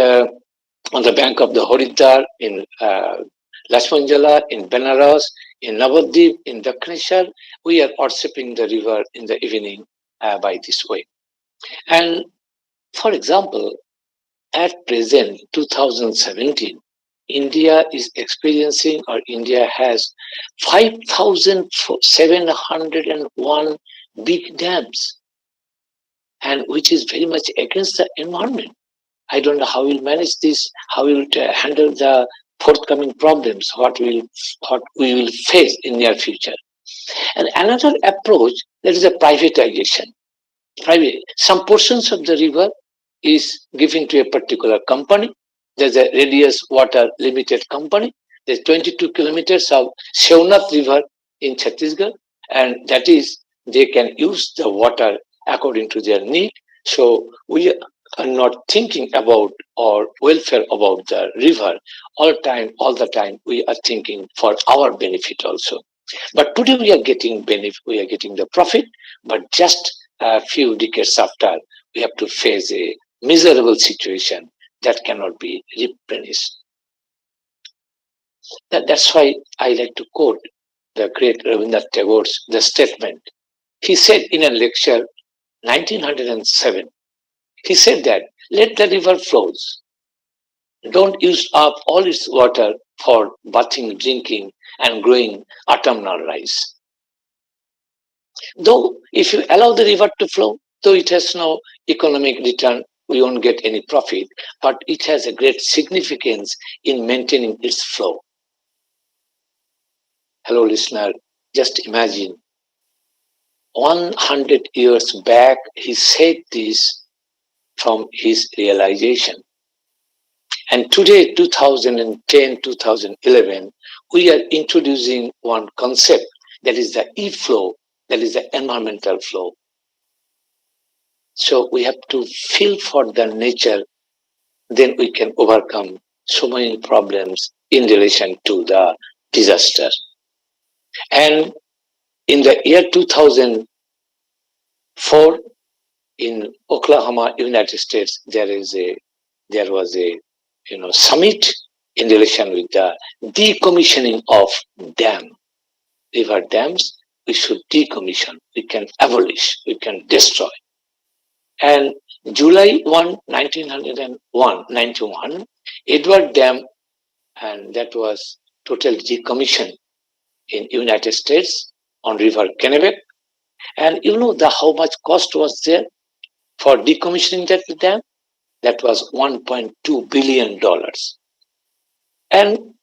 on the bank of the Haridwar in Lakshmanjala, in Benares, in Navadvip, in Dakshineshwar, we are worshipping the river in the evening by this way. And for example, at present, 2017, India is experiencing, or India has 5,701 big dams, and which is very much against the environment. I don't know how we'll manage this, how we'll handle the forthcoming problems, what we will face in near future. And another approach, that is a privatization. Some portions of the river is given to a particular company. There's a Radius Water Limited company. There's 22 kilometers of Shivnath River in Chhattisgarh, and that is, they can use the water according to their need. So we are not thinking about or welfare about the river all the time. We are thinking for our benefit also. But today we are getting benefit, we are getting the profit, but just a few decades after, we have to face a miserable situation that cannot be replenished. That's why I like to quote the great Rabindranath Tagore's the statement. He said in a lecture 1907, he said that let the river flows. Don't use up all its water for bathing, drinking, and growing autumnal rice. Though if you allow the river to flow, though it has no economic return, we won't get any profit, but it has a great significance in maintaining its flow. Hello, listener, just imagine 100 years back, he said this from his realization. And today, 2010, 2011, we are introducing one concept, that is the e-flow, that is the environmental flow. So we have to feel for the nature, then we can overcome so many problems in relation to the disaster. And in the year 2004, in Oklahoma, United States, there was a summit in relation with the decommissioning of river dams. We should decommission, we can abolish, we can destroy. And July 1, 1991, Edward Dam, and that was totally decommissioned in United States on River Kennebec. And you know how much cost was there for decommissioning that dam? That was $1.2 billion. And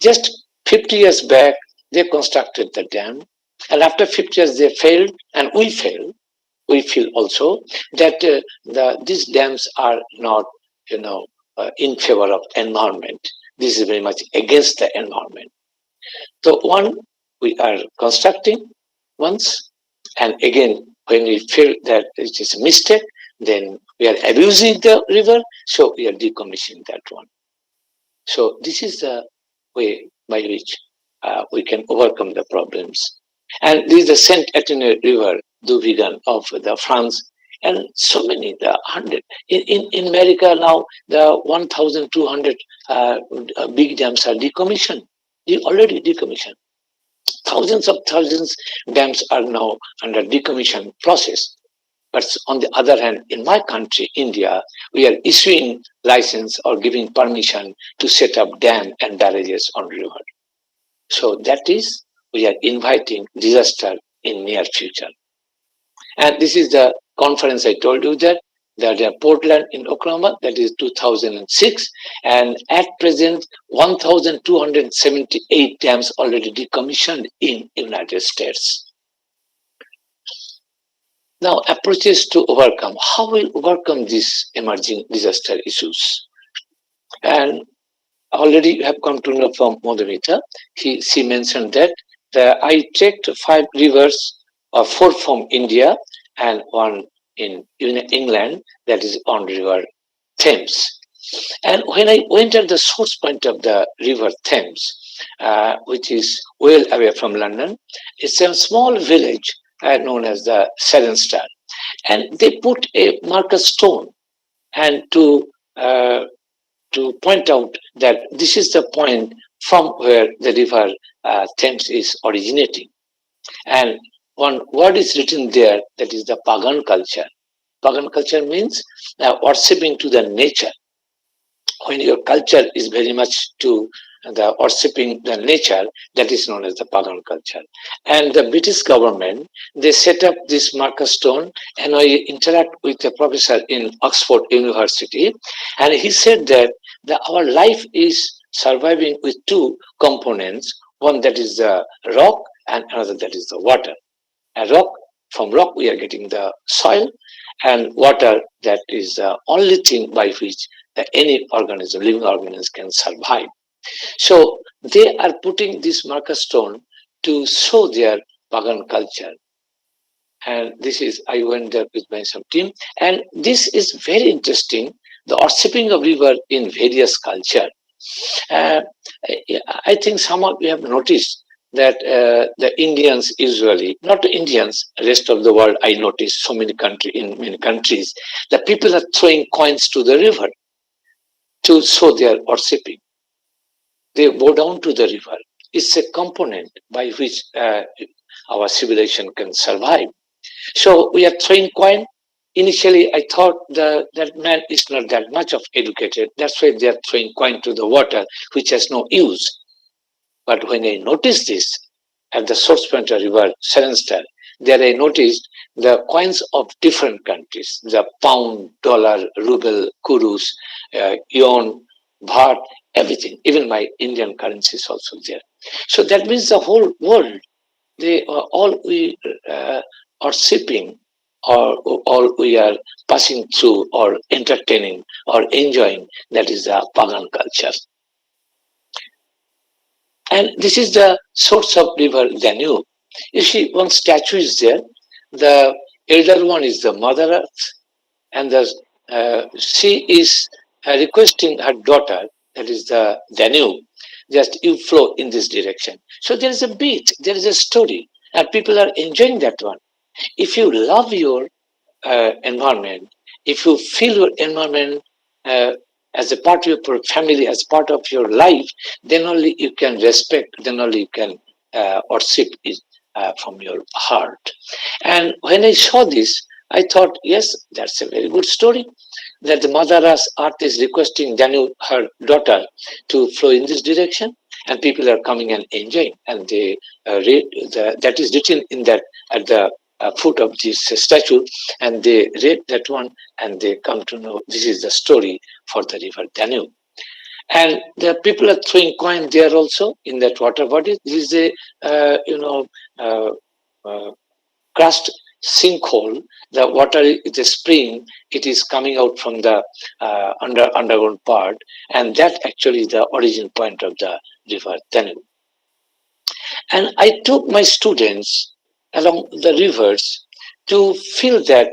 just 50 years back, they constructed the dam. And after 50 years, they failed, and we failed. We feel also that these dams are not, in favor of environment. This is very much against the environment. So one, we are constructing once, and again, when we feel that it is a mistake, then we are abusing the river, so we are decommissioning that one. So this is the way by which we can overcome the problems And this is the Saint Etienne River, Duvigan of the France, and so many, the 100. In America now, the 1,200 big dams are decommissioned, already decommissioned. Thousands dams are now under decommission process. But on the other hand, in my country, India, we are issuing license or giving permission to set up dam and barrages on river. So that is, we are inviting disaster in near future. And this is the conference I told you that Portland in Oklahoma, that is 2006. And at present, 1,278 dams already decommissioned in United States. Now, approaches to overcome. How will overcome these emerging disaster issues? And already you have come to know from Madhumita, she mentioned that I checked 5 rivers, 4 from India and 1 in England, that is on river Thames. And when I went at the source point of the river Thames, which is well away from London, it's a small village known as the Seven Star. And they put a marker stone and to point out that this is the point from where the river Thames is originating. And one word is written there, that is the pagan culture. Pagan culture means worshipping to the nature. When your culture is very much to the worshipping the nature, that is known as the pagan culture. And the British government, they set up this marker stone, and I interact with a professor in Oxford University, and he said that our life is surviving with 2 components, one that is the rock and another that is the water. From rock we are getting the soil, and water, that is the only thing by which any organism, living organism, can survive. So they are putting this marker stone to show their pagan culture. And this is, I went there with my some team, and this is very interesting, the worshipping of river in various culture. I think some of you have noticed that the Indians usually, not Indians, rest of the world, I noticed in many countries, the people are throwing coins to the river to show their worshipping. They bow down to the river. It's a component by which our civilization can survive. So we are throwing coin. Initially, I thought that man is not that much of educated. That's why they are throwing coin to the water, which has no use. But when I noticed this at the source point of river Seven Star, there I noticed the coins of different countries, the pound, dollar, ruble, kurus, yuan, baht, everything. Even my Indian currency is also there. So that means the whole world, they all we are sipping, or all we are passing through or entertaining or enjoying, that is the pagan culture. And this is the source of river Danube. You see, one statue is there. The elder one is the Mother Earth, and she is requesting her daughter, that is the Danube, just you flow in this direction. So there is a beat, there is a story, and people are enjoying that one. If you love your environment, if you feel your environment as a part of your family, as part of your life, then only you can respect, then only you can worship it from your heart. And when I saw this, I thought, yes, that's a very good story, that the Mother Earth is requesting Danu, her daughter, to flow in this direction, and people are coming and enjoying. And they read that is written in that at the foot of this statue, and they read that one, and they come to know this is the story for the river Danube. And the people are throwing coin there also in that water body. This is a crushed sinkhole. The water is a spring. It is coming out from the underground part, and that actually is the origin point of the river Danube. And I took my students along the rivers to feel that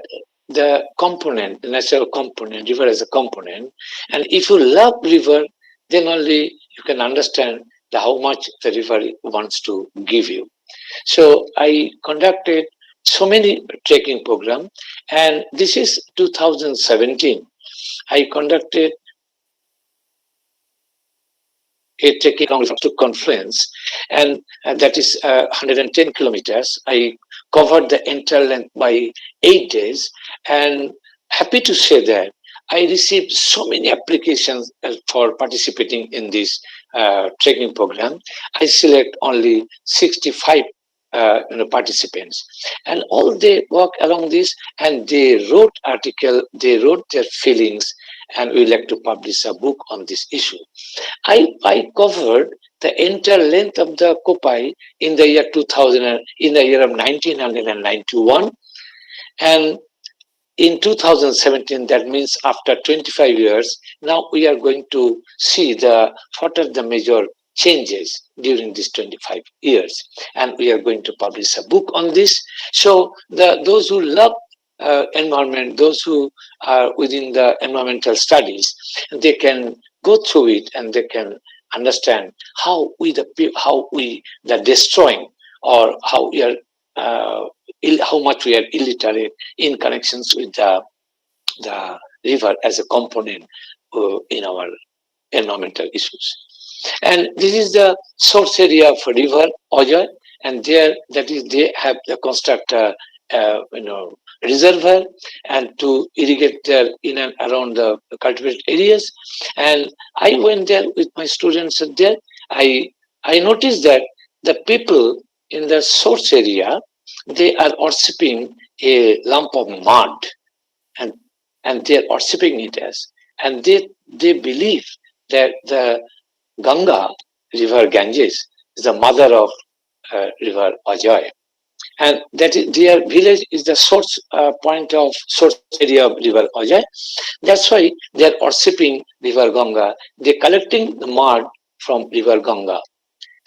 the component, the natural component, river as a component. And if you love river, then only you can understand how much the river wants to give you. So I conducted so many trekking program, and this is 2017. I conducted a trekking to conference, and that is 110 kilometers. I covered the entire length by 8 days, and happy to say that I received so many applications for participating in this trekking program. I select only 65 participants, and all they walk along this, and they wrote article, they wrote their feelings, and we like to publish a book on this issue. I covered the entire length of the Kopai in the year 2000, in the year of 1991, and in 2017, that means after 25 years, now we are going to see what are the major changes during these 25 years, and we are going to publish a book on this. So those who love environment, those who are within the environmental studies, they can go through it and they can understand how we the destroying, or how we are how much we are illiterate in connections with the river as a component in our environmental issues. And this is the source area of river Ojoy, and there that is they have the construct reservoir and to irrigate there in and around the cultivated areas. And I went there with my students there. I noticed that the people in the source area, they are worshipping a lump of mud, and they are worshipping it as, and they believe that the Ganga, river Ganges, is the mother of river Ajoy, and that is, their village is the source point of source area of river Ajoy. That's why they are worshipping river Ganga. They are collecting the mud from river Ganga,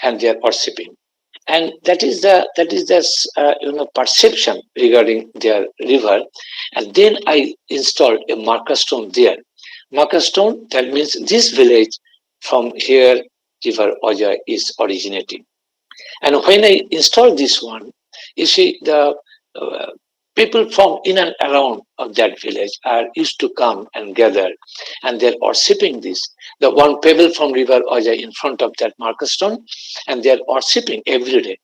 and they are worshipping. And that is the perception regarding their river. And then I installed a marker stone there. Marker stone, that means this village from here river Ojoy is originating. And when I installed this one, you see the people from in and around of that village are used to come and gather, and they're worshipping this. The one pebble from river Ojoy in front of that marker stone, and they're worshipping every day,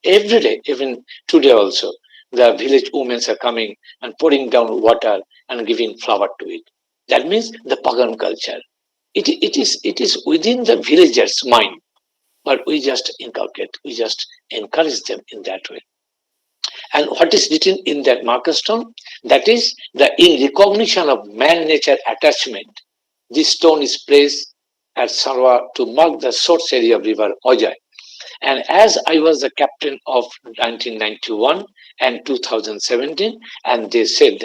even today also. The village women are coming and pouring down water and giving flower to it. That means the pagan culture. It is within the villagers' mind, but we just inculcate, we just encourage them in that way. And what is written in that marker stone? That is in recognition of man-nature attachment. This stone is placed at Sarwa to mark the source area of river Ojoy. And as I was the captain of 1991 and 2017, and they said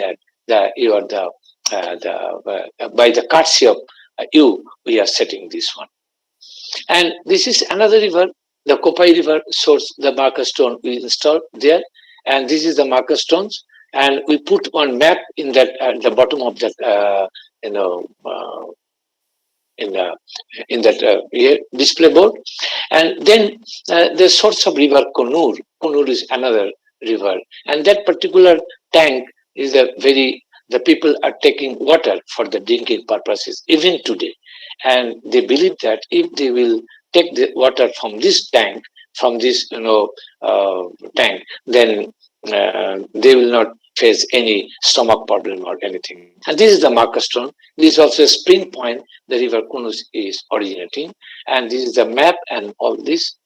that you are by the courtesy of you, we are setting this one. And this is another river, the Kopai River source, the marker stone we installed there. And this is the marker stones. And we put one map in that at the bottom of that, in that display board. And then the source of river Konur. Konur is another river. And that particular tank is the people are taking water for the drinking purposes, even today. And they believe that if they will take the water from this tank, tank, then they will not face any stomach problem or anything. And this is the marker stone. This is also a spring point. The river Kunus is originating, and this is the map and all this.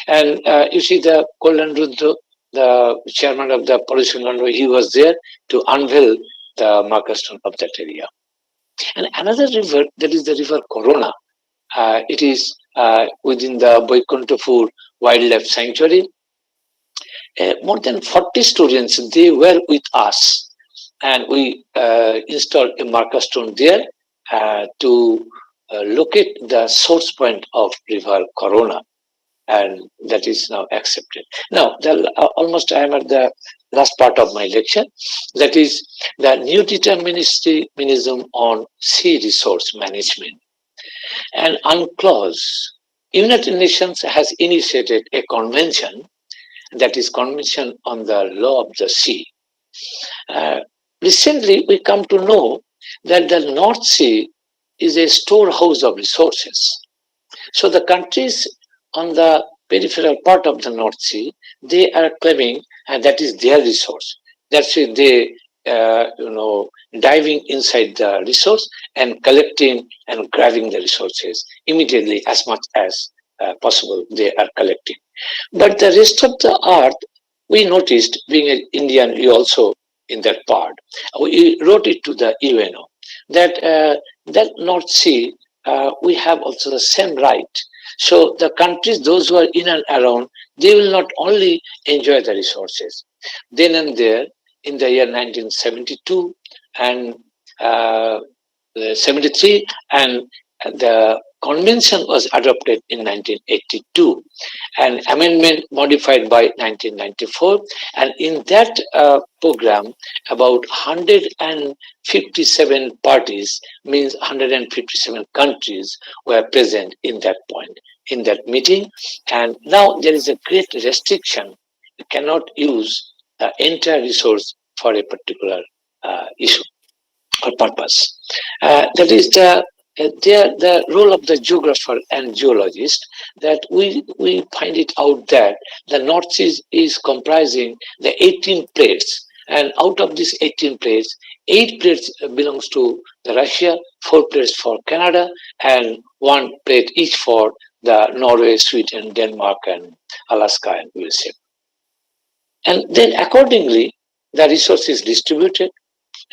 And you see the Kollan Rudra, the chairman of the pollution control, he was there to unveil the marker stone of that area. And another river, that is the river Corona. It is within the Boikuntapur Wildlife Sanctuary. More than 40 students, they were with us, and we installed a marker stone there to locate the source point of river Corona, and that is now accepted. Now, almost I am at the last part of my lecture, that is the new determinism on sea resource management. And UNCLOS, United Nations has initiated a convention that is Convention on the Law of the Sea. Recently, we come to know that the North Sea is a storehouse of resources. So the countries on the peripheral part of the North Sea, they are claiming, and that is their resource. That's why they, diving inside the resource and collecting and grabbing the resources immediately as much as possible. They are collecting. But the rest of the earth, we noticed, being an Indian, we also in that part, we wrote it to the UNO that that North Sea, we have also the same right. So the countries, those who are in and around, they will not only enjoy the resources. Then and there, in the year 1972 and 73, and the convention was adopted in 1982, an amendment modified by 1994, and in that program, about 157 parties, means 157 countries, were present in that point, in that meeting. And now there is a great restriction. You cannot use the entire resource for a particular issue or purpose. That is the role of the geographer and geologist, that we find it out that the North Sea is comprising the 18 plates, and out of these 18 plates, 8 plates belongs to the Russia, 4 plates for Canada, and 1 plate each for the Norway, Sweden, Denmark, and Alaska and USA. And then accordingly, the resource is distributed,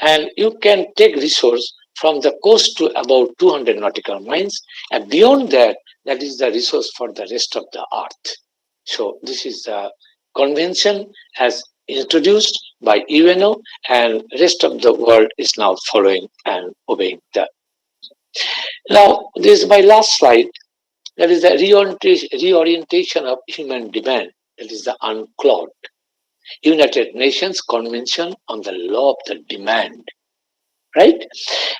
and you can take resource from the coast to about 200 nautical miles, and beyond that, that is the resource for the rest of the earth. So this is the convention as introduced by UNO, and rest of the world is now following and obeying that. Now, this is my last slide. That is the reorientation of human demand. That is the UNCLOD, United Nations Convention on the Law of the Demand. Right?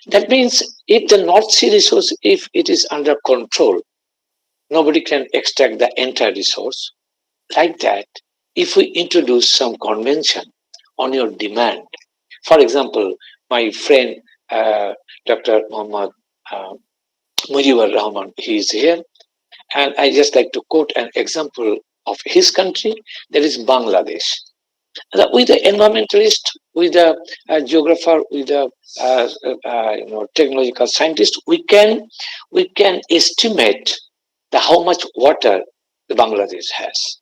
That means if the North Sea resource, if it is under control, nobody can extract the entire resource. Like that, if we introduce some convention on your demand, for example, my friend Dr. Muhammad Mujibur Rahman, he is here, and I just like to quote an example of his country, that is Bangladesh. With the environmentalist, with the geographer, with the technological scientist, we can estimate the how much water the Bangladesh has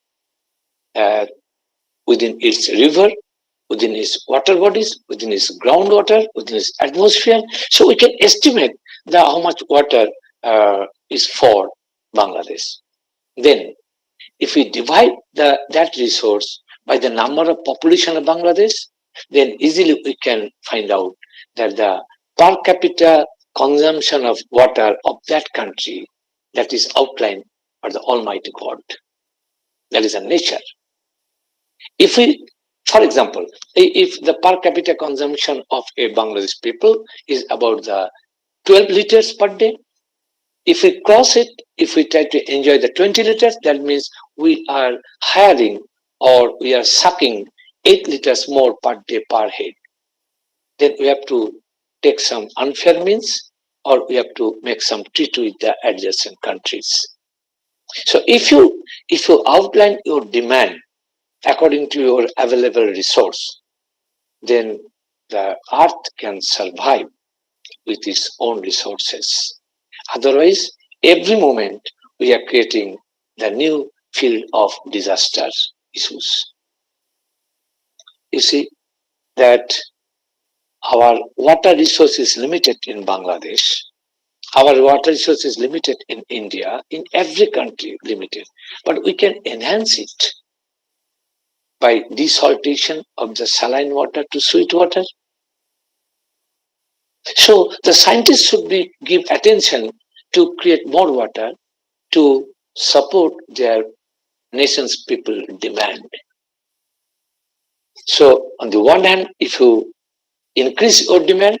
within its river, within its water bodies, within its groundwater, within its atmosphere. So we can estimate the how much water is for Bangladesh. Then, if we divide that resource by the number of population of Bangladesh, then easily we can find out that the per capita consumption of water of that country, that is outlined by the Almighty God. That is a nature. If we, for example, if the per capita consumption of a Bangladesh people is about the 12 liters per day, if we cross it, if we try to enjoy the 20 liters, that means we are hiring or we are sucking 8 liters more per day per head. Then we have to take some unfair means, or we have to make some treaty with the adjacent countries. So if you outline your demand according to your available resource, then the earth can survive with its own resources. Otherwise, every moment we are creating the new field of disaster issues. You see that our water resource is limited in Bangladesh. Our water resource is limited in India, in every country limited. But we can enhance it by desaltation of the saline water to sweet water. So the scientists should give attention to create more water to support their nation's people demand. So on the one hand, if you increase your demand,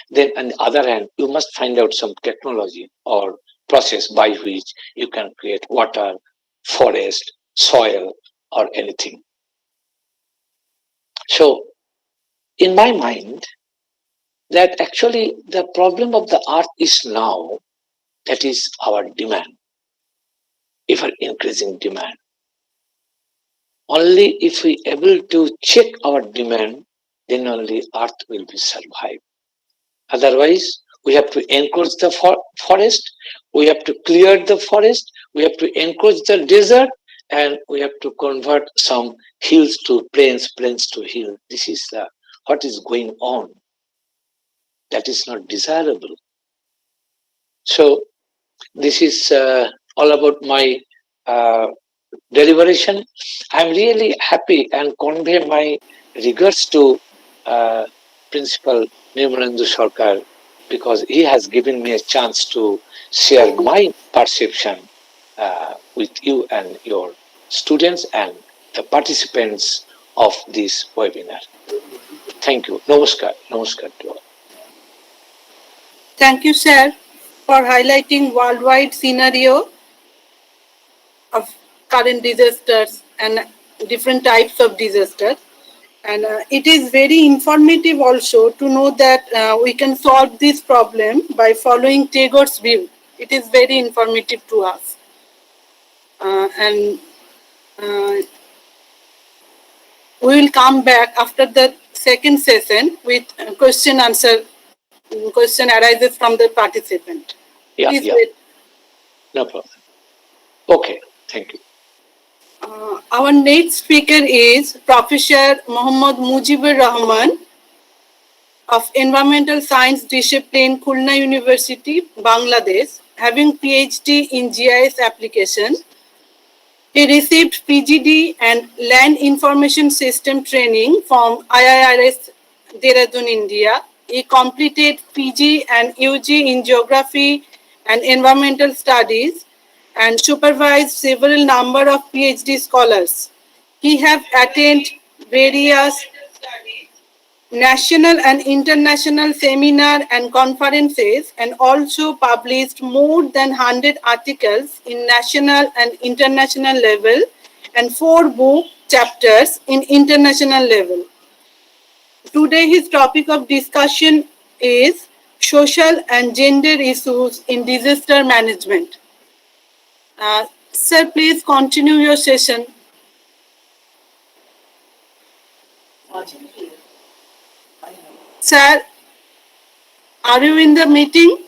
then on the other hand, you must find out some technology or process by which you can create water, forest, soil, or anything. So, in my mind, that actually the problem of the earth is now, that is our demand, ever increasing demand. Only if we able to check our demand, then only earth will be survived. Otherwise, we have to encourage the forest, we have to clear the forest, we have to encourage the desert, and we have to convert some hills to plains, plains to hill. This is what is going on. That is not desirable. So this is all about my deliberation. I'm really happy and convey my regards to Principal Nirmalendu Sarkar, because he has given me a chance to share my perception with you and your students and the participants of this webinar. Thank you. Namaskar. Namaskar to all. Thank you, sir, for highlighting worldwide scenario of current disasters and different types of disasters. And it is very informative also to know that we can solve this problem by following Tagore's view. It is very informative to us. And we will come back after the second session with question arises from the participant. Yeah, Please yeah. wait. No problem. Okay, thank you. Our next speaker is Professor Mohammad Mujibur Rahman of Environmental Science Discipline, Khulna University, Bangladesh, having PhD in GIS application. He received PGD and Land Information System training from IIRS, Dehradun, India. He completed PG and UG in Geography and Environmental Studies and supervised several number of PhD scholars. He have attended various national and international seminar and conferences, and also published more than 100 articles in national and international level and 4 book chapters in international level. Today his topic of discussion is social and gender issues in disaster management. Sir, please continue your session. Sir, are you in the meeting?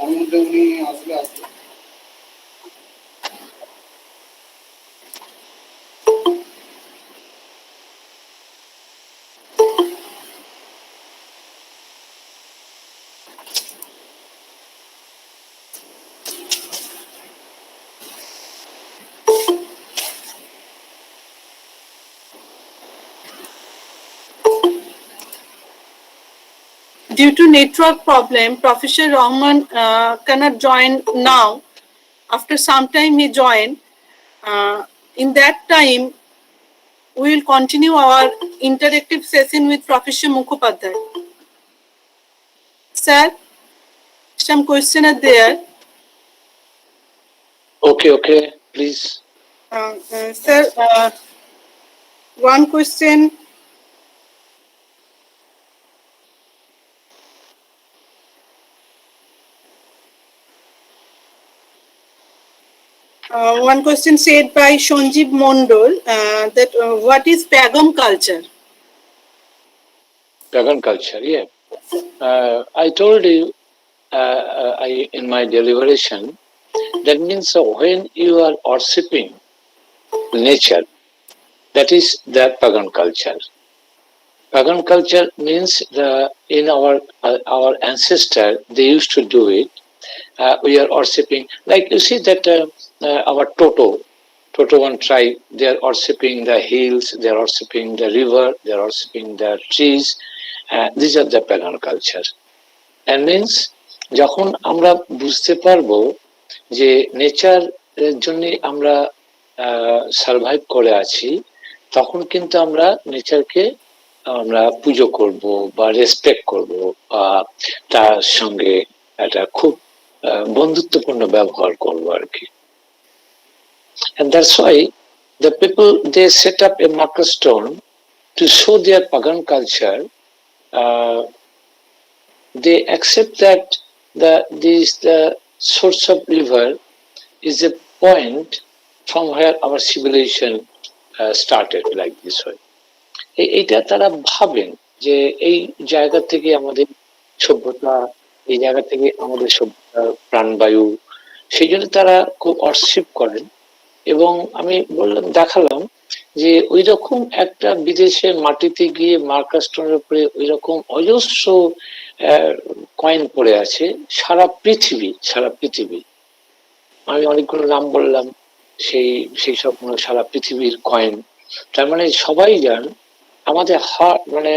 তার মধ্যে উনি আসলে আসলে Due to network problem, Professor Rahman cannot join now. After some time he joined. In that time, we will continue our interactive session with Professor Mukhopadhyay. Sir, some questions are there. Okay, please. Sir, one question. One question said by Sanjeev Mondol that what is Pagam culture? Pagan culture, yeah. I told you in my deliberation, that means when you are worshipping nature, that is the pagan culture. Pagan culture means in our ancestor they used to do it. We are worshipping, like you see that our Toto one tribe, they are worshipping the hills, they are worshipping the river, they are worshipping the trees. These are the pagan culture. And means যখন আমরা বুঝতে পারবো যে nature এর জন্য আমরা survive করে আছি, তখন কিন্তু আমরা নেচারকে আমরা পুজো করব বা রেসপেক্ট করব বা তার সঙ্গে একটা খুব বন্ধুত্বপূর্ণ ব্যবহার করব আর কি। And that's why the people, they set up a marker stone to show their pagan culture. They accept that the source of river is a point from where our civilization started, like this way. এইটা তারা ভাবেন যে এই জায়গা থেকে আমাদের সভ্যতা, এই জায়গা থেকে আমাদের সভ্যতা, প্রাণবায়ু, সেই জন্য তারা খুব অর্শিপ করেন। এবং আমি দেখালাম যে ওই রকম একটা বিদেশে মাটিতে গিয়ে মার্কার স্টোনের উপরে ওই রকম অজস্র কয়েন পড়ে আছে সারা পৃথিবী। আমি অনেকগুলো নাম বললাম, সেই সব সারা পৃথিবীর কয়েন। তার মানে সবাই জান আমাদের হার্ট, মানে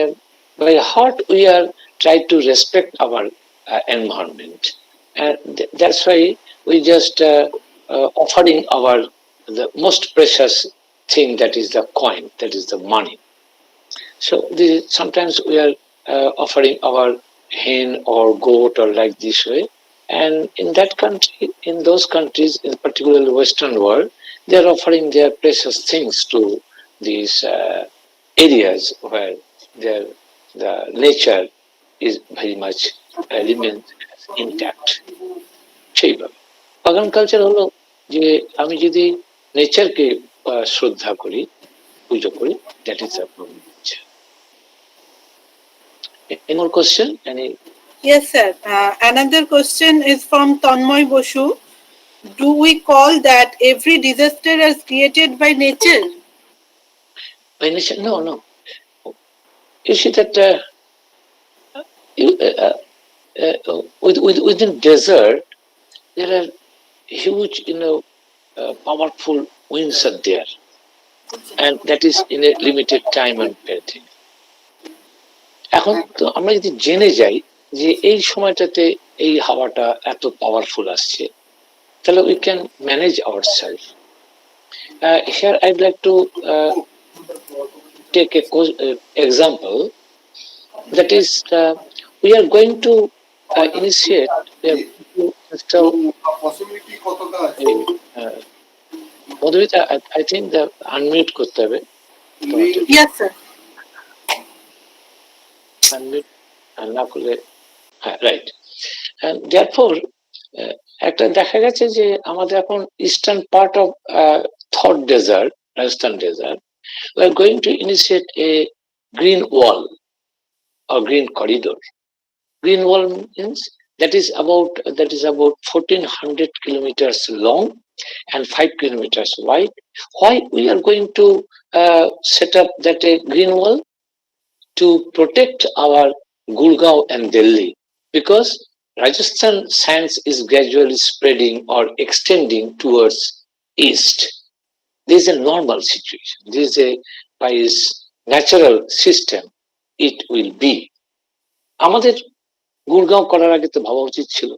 by heart we are trying to respect our environment, and that's why we just offering the most precious thing, that is the coin, that is the money. So sometimes we are offering our hen or goat or like this way, and in that country, in those countries, in particularly Western world, they are offering their precious things to these areas where the nature is very much remains intact. সেইভাবে পাগান culture হলো যে আমি যদি নেচারকে শ্রদ্ধা করি, পুজো করি, that is a pagan culture. Any more question? Yes, sir. Another question is from Tanmoy Boshu. Do we call that every disaster is created by nature? By nature? No. You see that within desert, there are huge, powerful winds are there, and that is in a limited time and period. এখন তো আমরা যদি জেনে যাই যে এই সময়টাতে এই হাওয়াটা এত পাওয়ারফুল আসছে, তাহলে we can manage ourselves. Here I'd like to take a example, that is we are going to initiate possibility কতটা আছে? Madhumita, I think the unmute করতে হবে। Yes, sir. Unmute না করলে, হ্যাঁ, রাইট। And therefore একটা দেখা গেছে যে আমাদের এখন eastern part of Thar desert, Rajasthan desert, we are going to initiate a green wall or green corridor. Green wall means that is about 1400 kilometers long and 5 kilometers wide. Why we are going to set up that a green wall? To protect our Gurgaon and Delhi, because Rajasthan sands is gradually spreading or extending towards east. This is a normal situation. This is a by its natural system. It will be. আমাদের গুড়গাঁও করার আগে তো ভাবা উচিত ছিল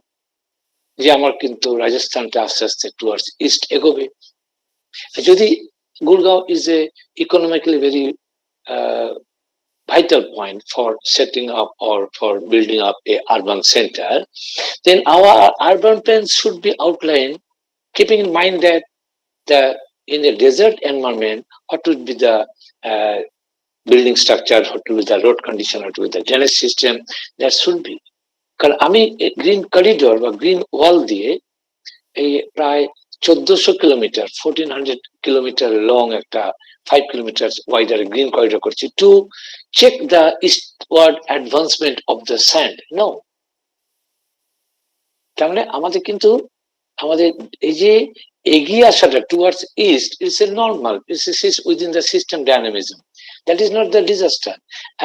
যে আমার কিন্তু রাজস্থানটা আস্তে আস্তে টুয়ার্ডস ইস্ট এগোবে। যদি Gurgaon is a economically very vital point for setting up or for building up a urban center, then our urban plans should be outlined keeping in mind that in a desert environment, what would be the building structure, what would be the road condition, what would be the drainage system, that should be. কারণ আমি green corridor বা green ওয়াল দিয়ে এই প্রায় 1400 kilometre 1400 kilometre long একটা 5 kilometre wider green corridor করছি to check the eastward advancement of the sand. No, তার মানে আমাদের কিন্তু আমাদের এই যে এগিয়ে আসাটা towards east is a normal, is within the system dynamism, that is not the disaster.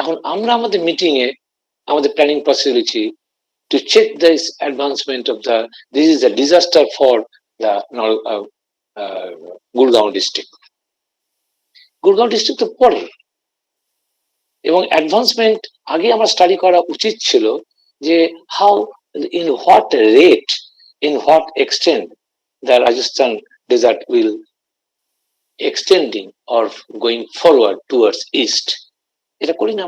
এখন আমরা আমাদের মিটিং এ আমাদের planning possibility to check this advancement of this is a disaster for the Gurgaon district. Gurgaon district তো পরে এবং advancement আগে আমার স্টাডি করা উচিত ছিল যে how in what rate in what extent the Rajasthan desert will extending or going forward towards east. এটা করি না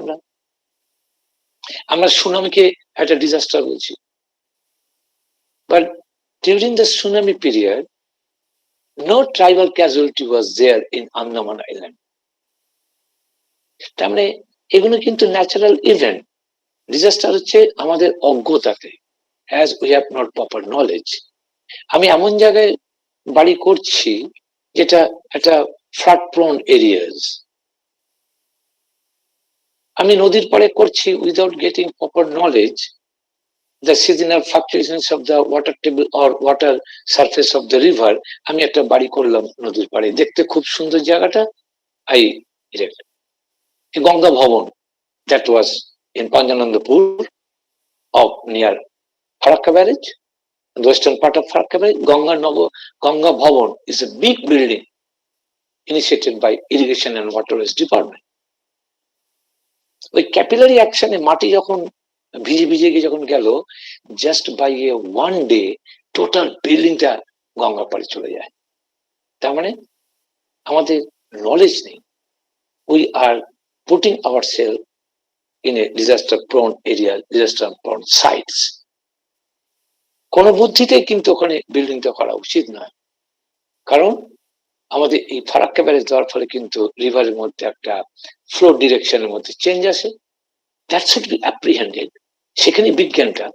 আমরা সুনামিকে একটা ডিজাস্টার বলছি, but during the tsunami period no tribal casualty was there in Andaman Island. তার মানে এগুলো কিন্তু ন্যাচারাল ইভেন্ট। ডিজাস্টার হচ্ছে আমাদের অজ্ঞতাতে, as we have not proper knowledge. আমি এমন জায়গায় বাড়ি করছি যেটা একটা ফ্লাড প্রোন এরিয়াস, আমি নদীর পাড়ে করছি without getting proper knowledge the seasonal fluctuations of the water table or water surface of the river. আমি একটা বাড়ি করলাম নদীর পাড়ে, দেখতে খুব সুন্দর জায়গাটা, I erect a গঙ্গা ভবন that was in Panjanandapur of near Farakka barrage, the western part of Farakka barrage. Ganga Bhavan is a big building initiated by Irrigation and Waterways Department. ওই ক্যাপিলারি অ্যাকশনে মাটি যখন ভিজে ভিজে গিয়ে যখন গেল, just by a one day total বিল্ডিংটা গঙ্গা পাড়ে চলে যায়। তার মানে আমাদের নলেজ নেই। We are putting our cell in a disaster prone area, disaster prone sites. কোন বুদ্ধিতে কিন্তু ওখানে বিল্ডিংটা করা উচিত নয়, কারণ আমাদের এই ফারাক্কা ব্যারেজ দেওয়ার ফলে কিন্তু রিভারের মধ্যে একটা ফ্লো ডিরেকশনের মধ্যে চেঞ্জ আসে, দ্যাট শুড বি অ্যাপ্রিহেন্ডেড। সেখানে বিজ্ঞানটা,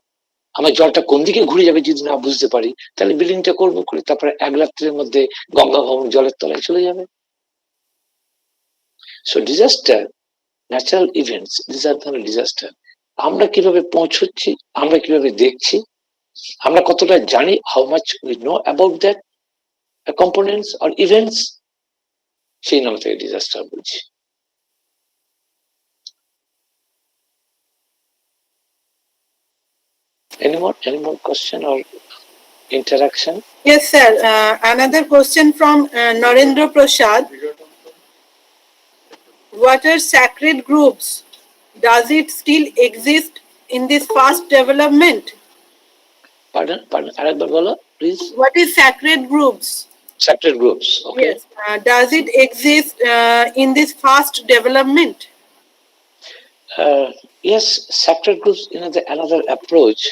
আমার জলটা কোন দিকে ঘুরে যাবে যদি না বুঝতে পারি, তাহলে বিল্ডিংটা করবো করে তারপরে এক রাত্রের মধ্যে গঙ্গা ভবন জলের তলায় চলে যাবে। So disaster, natural events, this are the disaster. আমরা কিভাবে পৌঁছচ্ছি, আমরা কিভাবে দেখছি, আমরা কতটা জানি, how much we know about that components or events, সেই নাম থেকে ডিজাস্টার বলছি। Any more question or interaction? Yes, sir. Another question from Narendra Prasad. What are sacred groups? Does it still exist in this fast development? Pardon, arekbar bolo, please. What is sacred groups? Sacred groups, okay. Yes. Does it exist in this fast development? Yes, sacred groups, another approach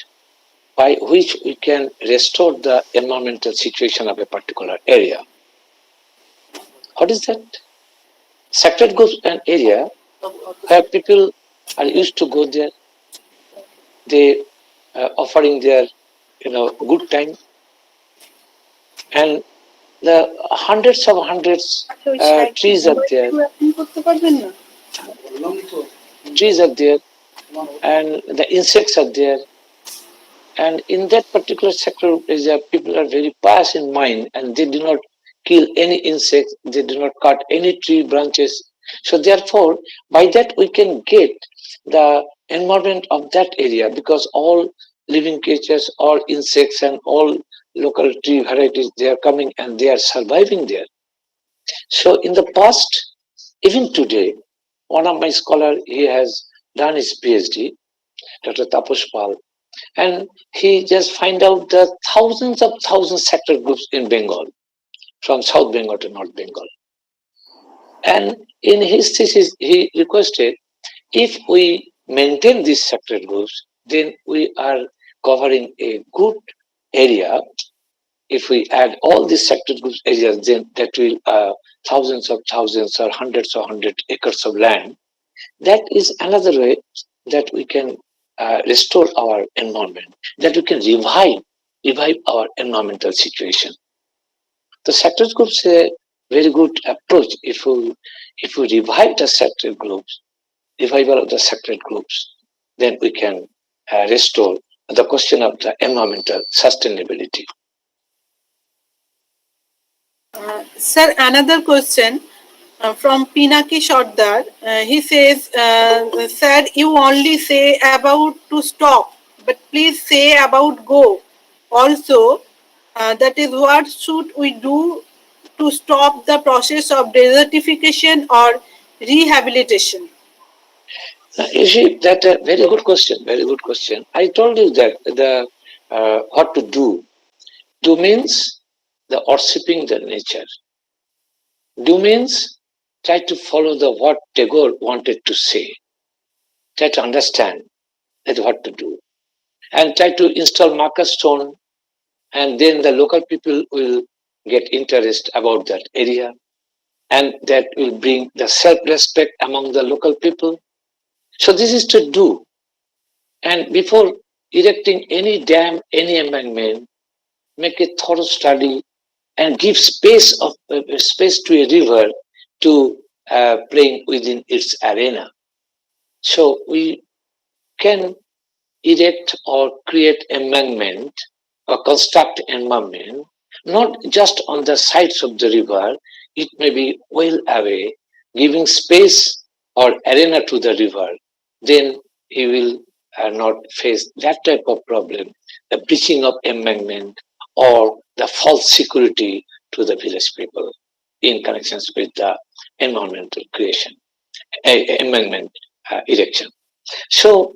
by which we can restore the environmental situation of a particular area. What is that? Sacred groups an area where people are used to go there, they offering their good time, and the hundreds trees are there, and the insects are there, And in that particular sector, people are very pious in mind, and they do not kill any insects, they do not cut any tree branches. So therefore, by that we can get the environment of that area, because all living creatures, all insects and all local tree varieties, they are coming and they are surviving there. So in the past, even today, one of my scholars, he has done his PhD, Dr. Taposh Pal, and he just find out the thousands sector groups in Bengal, from South Bengal to North Bengal. And in his thesis, he requested, if we maintain these sector groups, then we are covering a good area. If we add all these sector groups areas, then that will thousands or hundred acres of land. That is another way that we can restore our environment, that we can revive our environmental situation. The sector groups a very good approach. If we revive the sector groups, revival of the sector groups, then we can restore the question of the environmental sustainability. Sir, another question from Pinaki Shodhar. He says, Sir, you only say about to stop, but please say about go. Also, that is what should we do to stop the process of desertification or rehabilitation? You see, that a very good question. Very good question. I told you that the what to do. Do means the worshipping the nature. Do means try to follow the what Tagore wanted to say. Try to understand that what to do, and try to install marker stone, and then the local people will get interest about that area, and that will bring the self-respect among the local people. So this is to do. And before erecting any dam, any embankment, make a thorough study and give space to a river to playing within its arena. So we can erect or create embankment or construct embankment not just on the sides of the river, it may be well away, giving space or arena to the river. Then he will not face that type of problem, the breaching of embankment or the false security to the village people in connections with the environmental creation, embankment erection. So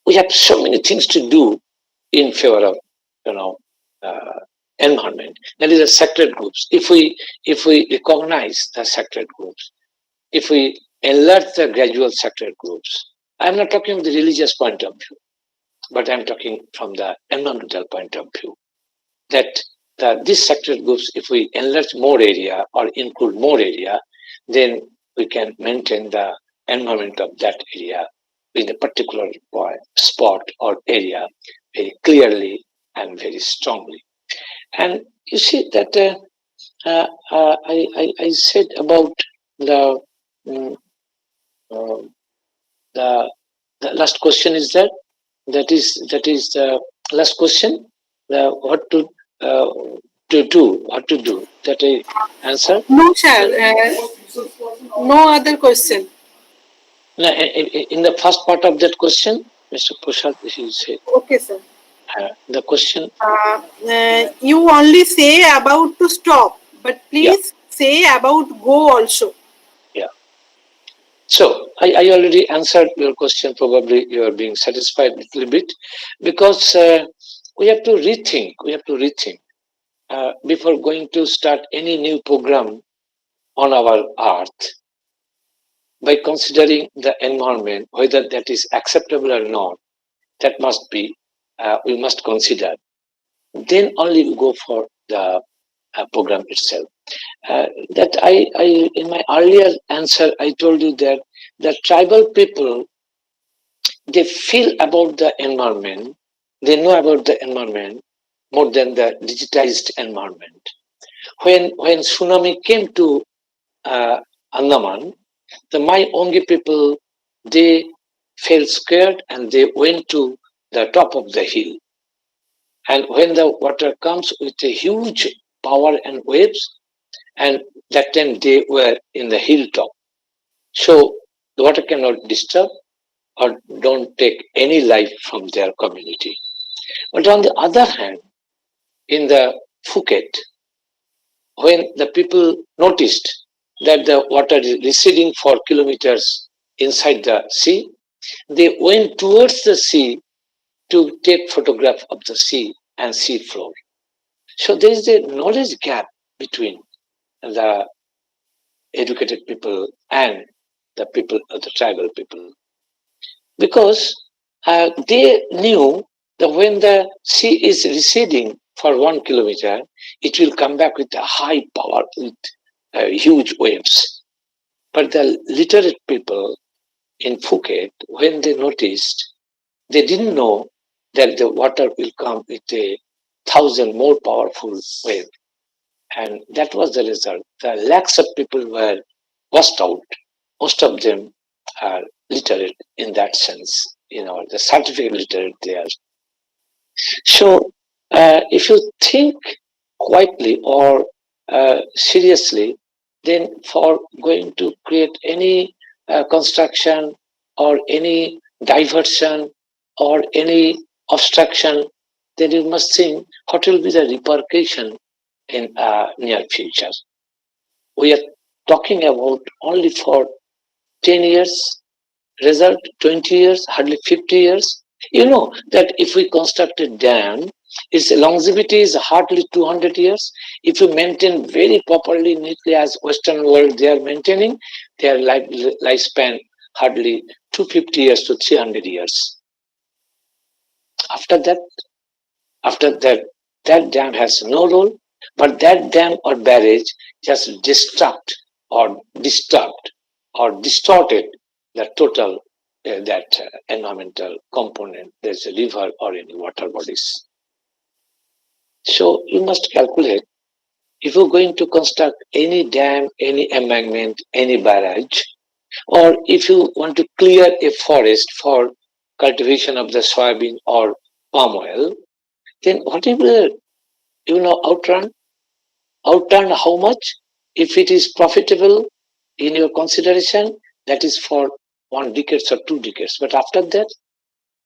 we have so many things to do in favor of, environment. That is the sector groups. If we recognize the sector groups, if we enlarge the gradual sector groups, I'm not talking from the religious point of view, but I'm talking from the environmental point of view. That these sector groups, if we enlarge more area or include more area, then we can maintain the environment of that area in a particular spot or area very clearly and very strongly. And you see that I said about the the last question is that is the last question. What to do? That I answer. No, sir. No other question. No, in the first part of that question, Mr. Prasad, he said. Okay, sir. The question. You only say about to stop, but please say about go also. Yeah. So I already answered your question. Probably you are being satisfied a little bit, because we have to rethink. Before going to start any new program on our earth, by considering the environment, whether that is acceptable or not, that must be, we must consider. Then only we go for the program itself. That I in my earlier answer, I told you that the tribal people, they feel about the environment, they know about the environment more than the digitized environment. When tsunami came to Andaman, the my Ongi people, they felt scared and they went to the top of the hill. And when the water comes with a huge power and waves, and that time they were in the hilltop. So the water cannot disturb or don't take any life from their community. But on the other hand, in the Phuket, when the people noticed that the water is receding for kilometers inside the sea, they went towards the sea to take photograph of the sea and sea floor. So there is a knowledge gap between the educated people and the people, the tribal people, because they knew that when the sea is receding for 1 kilometer, it will come back with a high power, with huge waves. But the literate people in Phuket, when they noticed, they didn't know that the water will come with a 1,000 more powerful wave. And that was the result. The lakhs of people were washed out. Most of them are literate in that sense. The certificate literate they are. So, if you think quietly or seriously, then for going to create any construction or any diversion or any obstruction, then you must think what will be the repercussion in near future. We are talking about only for 10 years, result 20 years, hardly 50 years. You know that if we construct a dam, its longevity is hardly 200 years. If you maintain very properly, neatly as Western world they are maintaining, their lifespan hardly 250 years to 300 years. After that, that dam has no role, but that dam or barrage just distract or disturbed or distorted the total environmental component. There's a river or any water bodies. So you must calculate if you're going to construct any dam, any embankment, any barrage, or if you want to clear a forest for cultivation of the soybean or palm oil, then what is the outrun? Outrun how much? If it is profitable in your consideration, that is for 1 decade or 2 decades. But after that,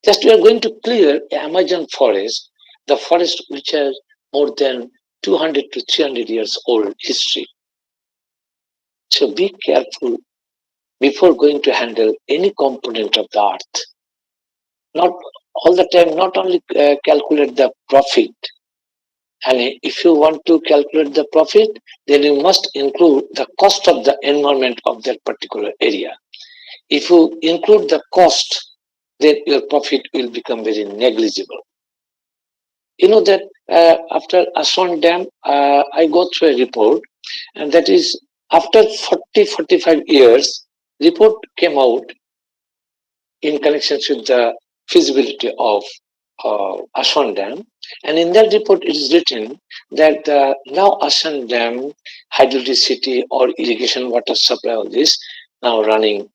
just we are going to clear the Amazon forest, the forest which has more than 200 to 300 years old history. So be careful before going to handle any component of the earth. Not all the time, not only calculate the profit. And if you want to calculate the profit, then you must include the cost of the environment of that particular area. If you include the cost, then your profit will become very negligible. You know that after Aswan Dam, I go through a report, and that is after 40-45 years, report came out in connection with the feasibility of Aswan Dam. And in that report, it is written that now Aswan Dam, hydroelectricity or irrigation water supply of this now running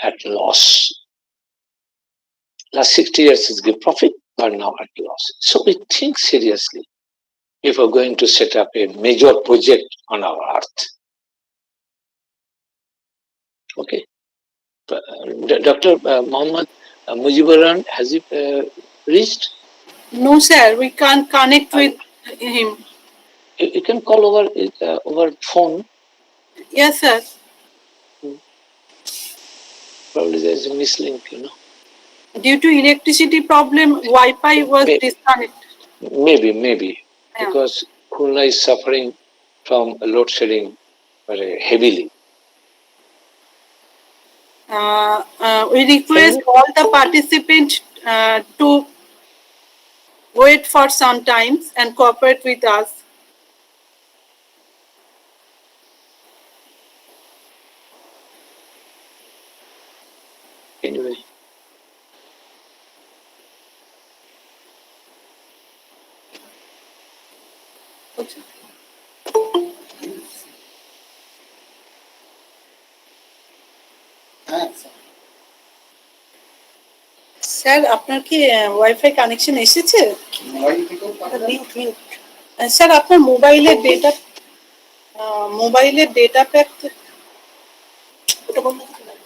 at loss. Last 60 years is give profit, but now at loss. So we think seriously if we're going to set up a major project on our earth. Okay. Dr. Mohammed Mujiburan, has he reached? No, sir, we can't connect with him. You can call over phone. Yes, sir. Probably there's a mislink, Due to electricity problem, Wi-Fi was disconnected. Maybe. Yeah. Because Khulna is suffering from load shedding very heavily. We request all the participants to wait for some time and cooperate with us. Anyway. Okay. Thanks. Sir আপনার কি wifi connection এসেছে? Mobile থেকেও পাঠানো যায়? Sir আপনার মোবাইলের data pack ওটা বন্ধ করতে হবে।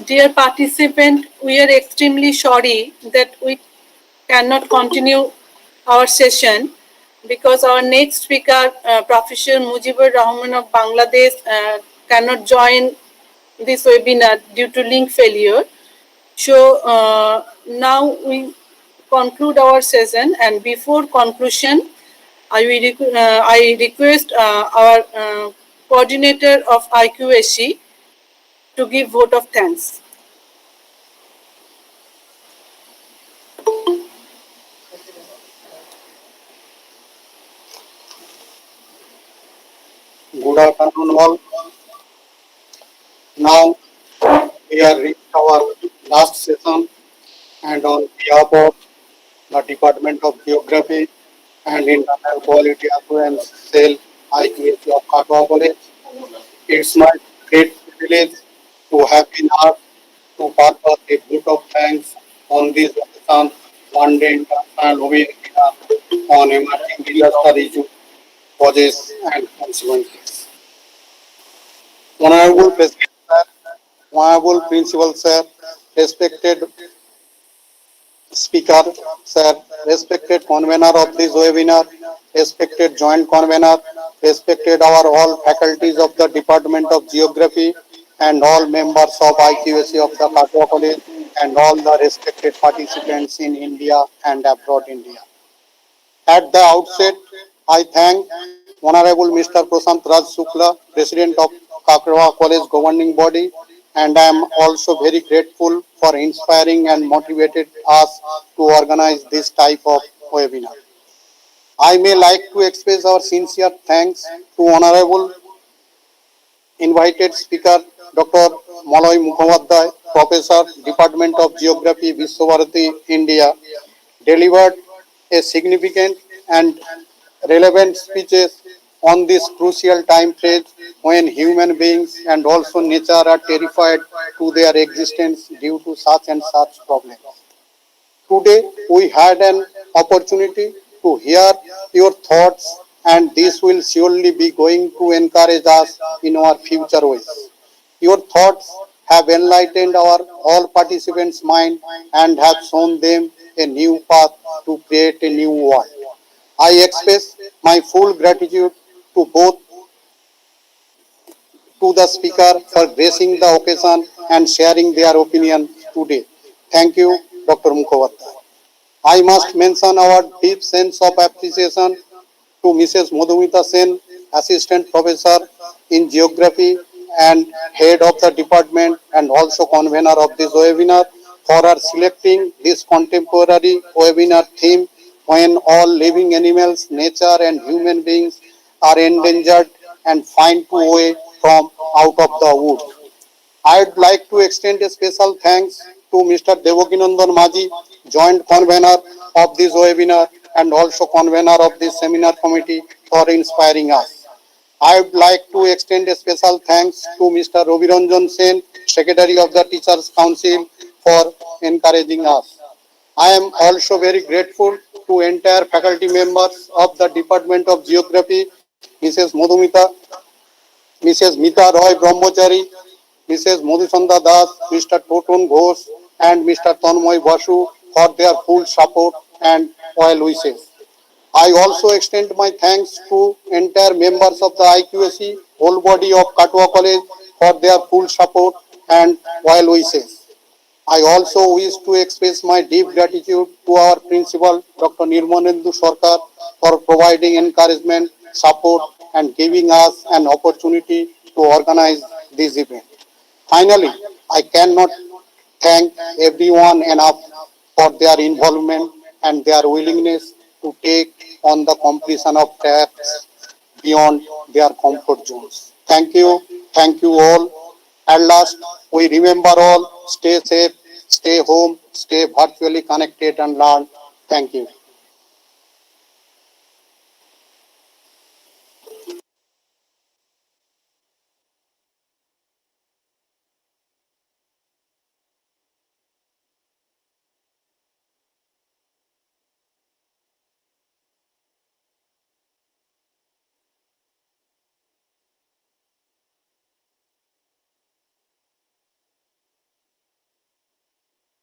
Dear participant, we are extremely sorry that we cannot continue our session because our next speaker, Professor Mujibur Rahman of Bangladesh, cannot join this webinar due to link failure. So now we conclude our session, and before conclusion, I request our coordinator of IQSC to give vote of thanks. Good afternoon, all. Now we are reached our last session, and on behalf of the Department of Geography and Internal Quality Assurance Cell, IQSC of Katwa College, it's my great privilege to have been asked to pass a vote of thanks on this occasion, one day international webinar on emerging disaster issues, causes and consequences. Honorable President Sir, Honorable Principal Sir, respected Speaker Sir, respected convener of this webinar, respected joint convener, respected our all faculties of the Department of Geography and all members of IQSC of the Katwa College and all the respected participants in India and abroad India. At the outset, I thank Honorable Mr. Prashant Raj Shukla, President of Katwa College Governing Body, and I am also very grateful for inspiring and motivated us to organize this type of webinar. I may like to express our sincere thanks to Honorable invited speaker Dr. Malay Mukhopadhyay, Professor, Department of Geography, Vishwabharati, India, delivered a significant and relevant speeches on this crucial time phase when human beings and also nature are terrified to their existence due to such and such problems. Today, we had an opportunity to hear your thoughts, and this will surely be going to encourage us in our future ways. Your thoughts have enlightened our all participants' mind and have shown them a new path to create a new world. I express my full gratitude to both to the speaker for gracing the occasion and sharing their opinion today. Thank you, Dr. Mukhopadhyay. I must mention our deep sense of appreciation to Mrs. Madhumita Sen, Assistant Professor in Geography and Head of the Department and also Convener of this webinar for her selecting this contemporary webinar theme when all living animals, nature and human beings are endangered and find to way from out of the wood. I would like to extend a special thanks to Mr. Devakinandan Maji, Joint Convener of this webinar and also Convener of this seminar committee for inspiring us. I would like to extend a special thanks to Mr. Raviranjan Sen, Secretary of the Teachers Council for encouraging us. I am also very grateful to entire faculty members of the Department of Geography, Mrs. Mita Roy Brahmachari, Mrs. Madhusanda Das, Mr. Toton Ghosh, and Mr. Tanmoy Basu for their full support and well wishes. I also extend my thanks to entire members of the IQSC, whole body of Katwa College for their full support and well wishes. I also wish to express my deep gratitude to our principal, Dr. Nirmanendu Sarkar, for providing encouragement, support, and giving us an opportunity to organize this event. Finally, I cannot thank everyone enough for their involvement and their willingness to take on the completion of tasks beyond their comfort zones. Thank you all. At last, we remember all, stay safe, stay home, stay virtually connected and learn. Thank you.